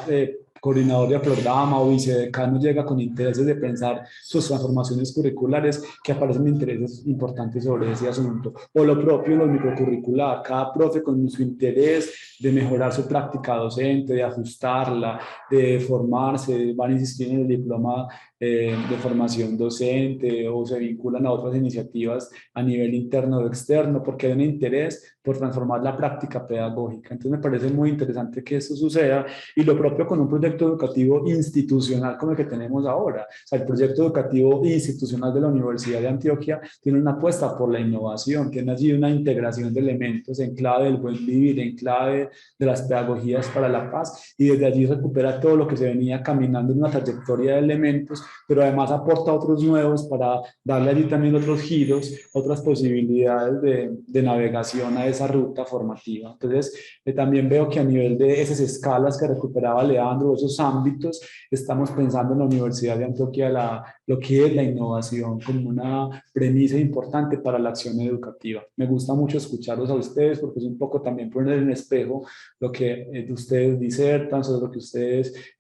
coordinador de programa o vicedecano llega con intereses de pensar sus transformaciones curriculares, que aparecen intereses importantes sobre ese asunto. O lo propio en los microcurricular, cada profe con su interés de mejorar su práctica docente, de ajustarla, de formarse, van a insistir en el diploma de formación docente, o se vinculan a otras iniciativas a nivel interno o externo, porque hay un interés por transformar la práctica pedagógica. Entonces me parece muy interesante que esto suceda, y lo propio con un proyecto educativo institucional como el que tenemos ahora. O sea, el proyecto educativo institucional de la Universidad de Antioquia tiene una apuesta por la innovación, tiene allí una integración de elementos en clave del buen vivir, en clave de las pedagogías para la paz, y desde allí recupera todo lo que se venía caminando en una trayectoria de elementos, pero además aporta otros nuevos para darle allí también otros giros, otras posibilidades de navegación a esa ruta formativa. Entonces, también veo que a nivel de esas escalas que recuperaba Leandro, esos ámbitos, estamos pensando en la Universidad de Antioquia lo que es la innovación como una premisa importante para la acción educativa. Me gusta mucho escucharlos a ustedes, porque es un poco también poner en espejo lo que ustedes disertan, sobre lo que ustedes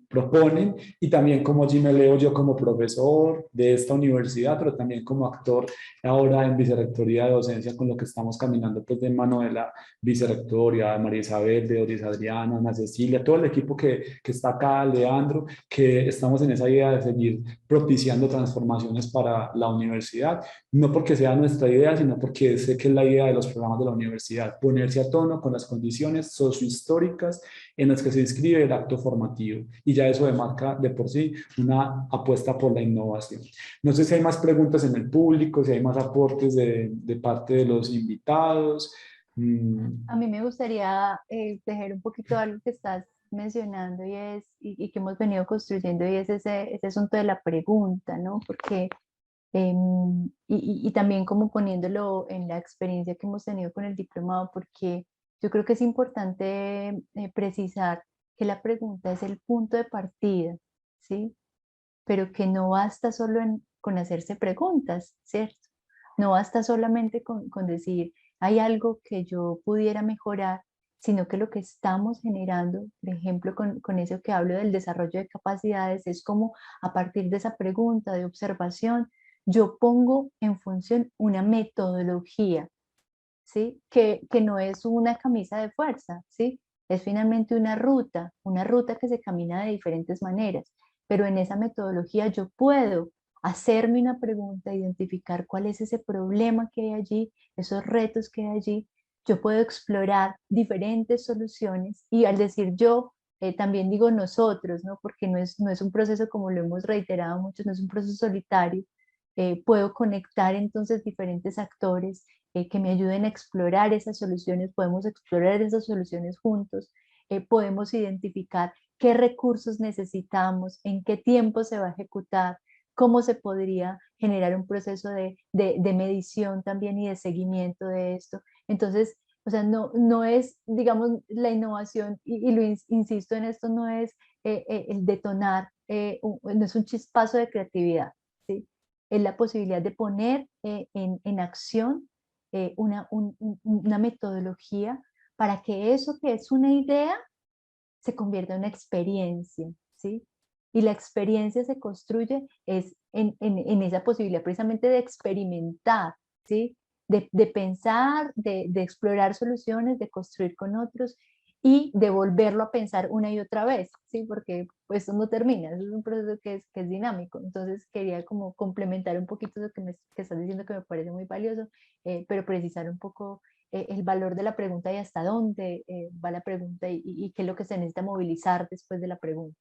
proponen, y también como allí me leo yo como profesor de esta universidad, pero también como actor ahora en vicerrectoría de docencia, con lo que estamos caminando pues de mano de la vicerrectoria, de María Isabel, de Doris Adriana, Ana Cecilia, todo el equipo que está acá, Leandro, que estamos en esa idea de seguir propiciando transformaciones para la universidad, no porque sea nuestra idea, sino porque sé que es la idea de los programas de la universidad: ponerse a tono con las condiciones sociohistóricas en las que se inscribe el acto formativo, y ya eso demarca de por sí una apuesta por la innovación. No sé si hay más preguntas en el público, si hay más aportes de parte de los invitados. A mí me gustaría tejer un poquito algo que estás mencionando, y que hemos venido construyendo, y es ese asunto de la pregunta, ¿no? Porque, y también como poniéndolo en la experiencia que hemos tenido con el diplomado, porque yo creo que es importante precisar que la pregunta es el punto de partida, ¿sí? Pero que no basta solo con hacerse preguntas, ¿cierto? No basta solamente con decir, hay algo que yo pudiera mejorar, sino que lo que estamos generando, por ejemplo, con eso que hablo del desarrollo de capacidades, es como a partir de esa pregunta de observación, yo pongo en función una metodología, ¿sí? Que no es una camisa de fuerza, ¿sí? Es finalmente una ruta que se camina de diferentes maneras, pero en esa metodología yo puedo hacerme una pregunta, identificar cuál es ese problema que hay allí, esos retos que hay allí. Yo puedo explorar diferentes soluciones, y al decir yo, también digo nosotros, ¿no? Porque no es un proceso, como lo hemos reiterado mucho, no es un proceso solitario. Puedo conectar entonces diferentes actores que me ayuden a explorar esas soluciones, podemos explorar esas soluciones juntos, podemos identificar qué recursos necesitamos, en qué tiempo se va a ejecutar, cómo se podría generar un proceso de medición también y de seguimiento de esto. Entonces, o sea, no es, digamos, la innovación, y insisto en esto, no es el detonar, no es un chispazo de creatividad, ¿sí? Es la posibilidad de poner en acción una metodología para que eso que es una idea se convierta en una experiencia, ¿sí? Y la experiencia se construye es en esa posibilidad precisamente de experimentar, ¿sí? De pensar, de explorar soluciones, de construir con otros, y de volverlo a pensar una y otra vez, ¿sí? Porque pues esto no termina, es un proceso que es dinámico. Entonces quería como complementar un poquito lo que estás diciendo, que me parece muy valioso, pero precisar un poco el valor de la pregunta y hasta dónde va la pregunta y qué es lo que se necesita movilizar después de la pregunta.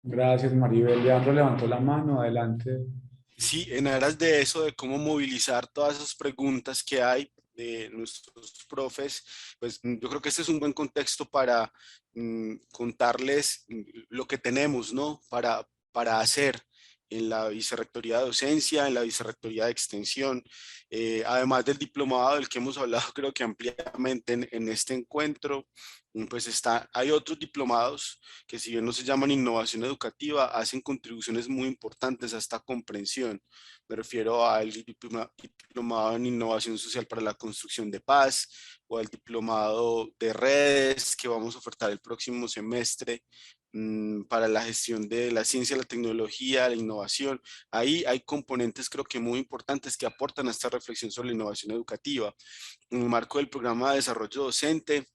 Gracias, Maribel. Leandro levantó la mano, adelante. Sí, en aras de eso, de cómo movilizar todas esas preguntas que hay de nuestros profes, pues yo creo que este es un buen contexto para contarles lo que tenemos, ¿no? Para hacer en la Vicerrectoría de Docencia, en la Vicerrectoría de Extensión, además del diplomado del que hemos hablado creo que ampliamente en este encuentro. Pues hay otros diplomados que, si bien no se llaman innovación educativa, hacen contribuciones muy importantes a esta comprensión. Me refiero al diplomado en innovación social para la construcción de paz, o al diplomado de redes que vamos a ofertar el próximo semestre para la gestión de la ciencia, la tecnología, la innovación. Ahí hay componentes creo que muy importantes que aportan a esta reflexión sobre la innovación educativa. En el marco del programa de desarrollo docente,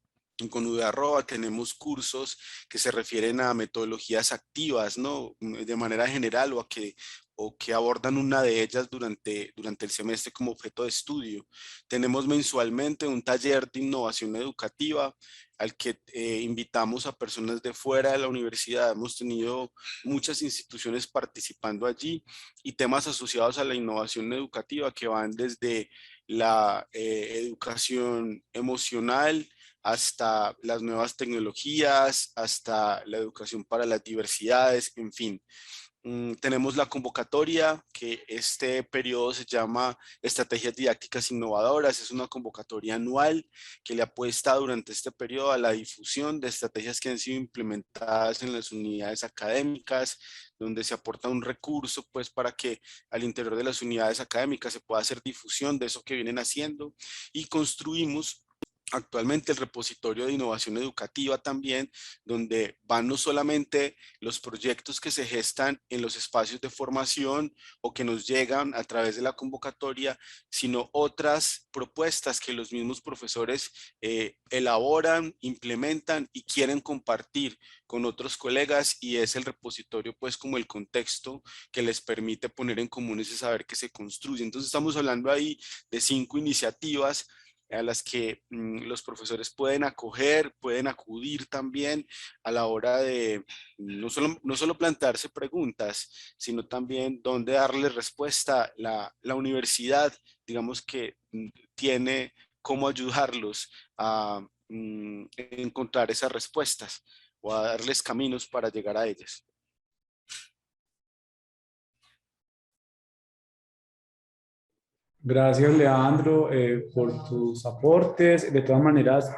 con UDARROA tenemos cursos que se refieren a metodologías activas, ¿no? De manera general, o que abordan una de ellas durante el semestre como objeto de estudio. Tenemos mensualmente un taller de innovación educativa al que invitamos a personas de fuera de la universidad. Hemos tenido muchas instituciones participando allí, y temas asociados a la innovación educativa que van desde la educación emocional hasta las nuevas tecnologías, hasta la educación para las diversidades, en fin. Tenemos la convocatoria, que este periodo se llama Estrategias Didácticas Innovadoras. Es una convocatoria anual que le apuesta durante este periodo a la difusión de estrategias que han sido implementadas en las unidades académicas, donde se aporta un recurso pues para que al interior de las unidades académicas se pueda hacer difusión de eso que vienen haciendo, y construimos actualmente el repositorio de innovación educativa también, donde van no solamente los proyectos que se gestan en los espacios de formación o que nos llegan a través de la convocatoria, sino otras propuestas que los mismos profesores elaboran, implementan y quieren compartir con otros colegas, y es el repositorio pues como el contexto que les permite poner en común ese saber que se construye. Entonces estamos hablando ahí de 5 iniciativas a las que los profesores pueden acoger, pueden acudir también a la hora de no solo plantearse preguntas, sino también dónde darle respuesta. La universidad, digamos que tiene cómo ayudarlos a encontrar esas respuestas o a darles caminos para llegar a ellas. Gracias, Leandro, por tus aportes. De todas maneras,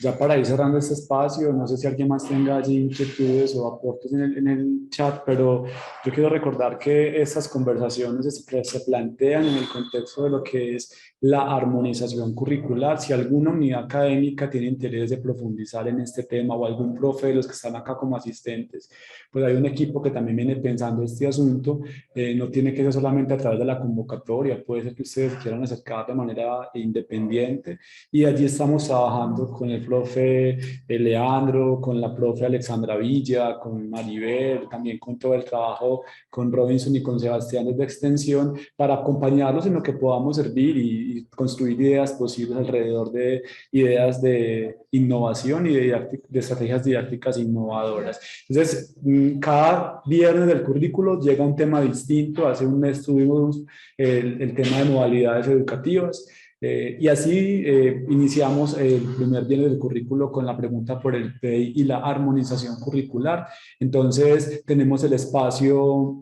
ya para ir cerrando este espacio, no sé si alguien más tenga allí inquietudes o aportes en el chat, pero yo quiero recordar que estas conversaciones se plantean en el contexto de lo que es la armonización curricular. Si alguna unidad académica tiene interés de profundizar en este tema, o algún profe de los que están acá como asistentes, pues hay un equipo que también viene pensando este asunto. No tiene que ser solamente a través de la convocatoria, puede ser que ustedes quieran acercar de manera independiente, y allí estamos trabajando con el profe Leandro, con la profe Alexandra Villa, con Maribel, también con todo el trabajo con Robinson y con Sebastián desde Extensión, para acompañarlos en lo que podamos servir y construir ideas posibles alrededor de ideas de innovación y de estrategias didácticas innovadoras. Entonces, cada viernes del currículo llega un tema distinto. Hace un mes tuvimos el tema de modalidades educativas. Y así iniciamos el primer viernes del currículo con la pregunta por el PEI y la armonización curricular. Entonces tenemos el espacio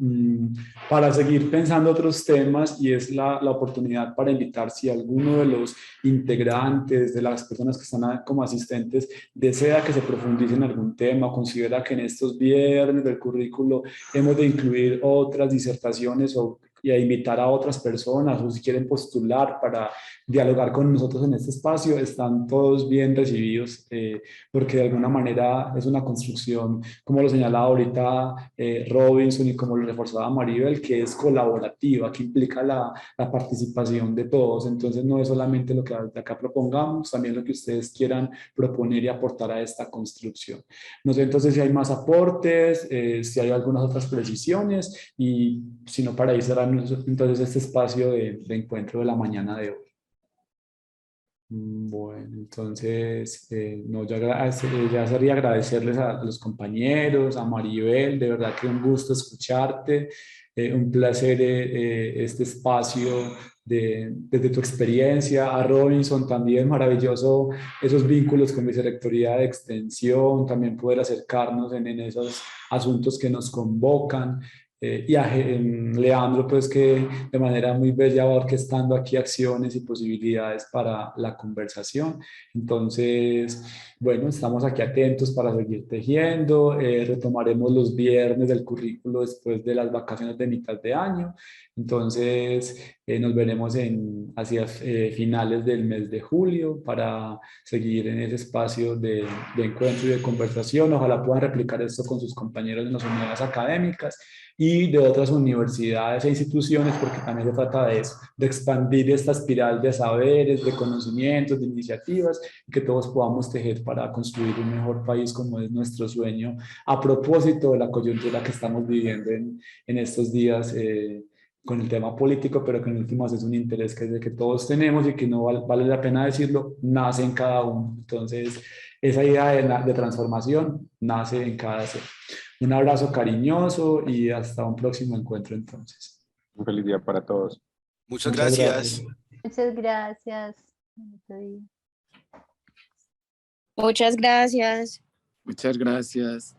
para seguir pensando otros temas, y es la oportunidad para invitar, si alguno de los integrantes, de las personas que están como asistentes, desea que se profundice en algún tema, considera que en estos viernes del currículo hemos de incluir otras disertaciones o y a invitar a otras personas, o si quieren postular para dialogar con nosotros en este espacio, están todos bien recibidos, porque de alguna manera es una construcción, como lo señalaba ahorita Robinson y como lo reforzaba Maribel, que es colaborativa, que implica la participación de todos. Entonces no es solamente lo que acá propongamos, también lo que ustedes quieran proponer y aportar a esta construcción. No sé entonces si hay más aportes, si hay algunas otras precisiones, y si no, para ir cerrando entonces este espacio de encuentro de la mañana de hoy. Bueno, entonces, no, ya sería agradecerles a los compañeros, a Maribel, de verdad que un gusto escucharte, un placer este espacio desde tu experiencia, a Robinson también, maravilloso esos vínculos con Vicerrectoría de Extensión, también poder acercarnos en esos asuntos que nos convocan. Y a Leandro, pues que de manera muy bella va orquestando aquí acciones y posibilidades para la conversación. Entonces, bueno, estamos aquí atentos para seguir tejiendo. Retomaremos los viernes del currículo después de las vacaciones de mitad de año. Entonces, nos veremos hacia finales del mes de julio para seguir en ese espacio de encuentro y de conversación. Ojalá puedan replicar esto con sus compañeros en las unidades académicas y de otras universidades e instituciones, porque también se trata de eso, de expandir esta espiral de saberes, de conocimientos, de iniciativas, y que todos podamos tejer para construir un mejor país como es nuestro sueño, a propósito de la coyuntura que estamos viviendo en estos días con el tema político, pero que en últimas es un interés que todos tenemos y que no vale la pena decirlo, nace en cada uno. Entonces, esa idea de transformación nace en cada ser. Un abrazo cariñoso y hasta un próximo encuentro entonces. Un feliz día para todos. Muchas Muchas gracias. Muchas gracias. Bonito día. Muchas gracias. Muchas gracias.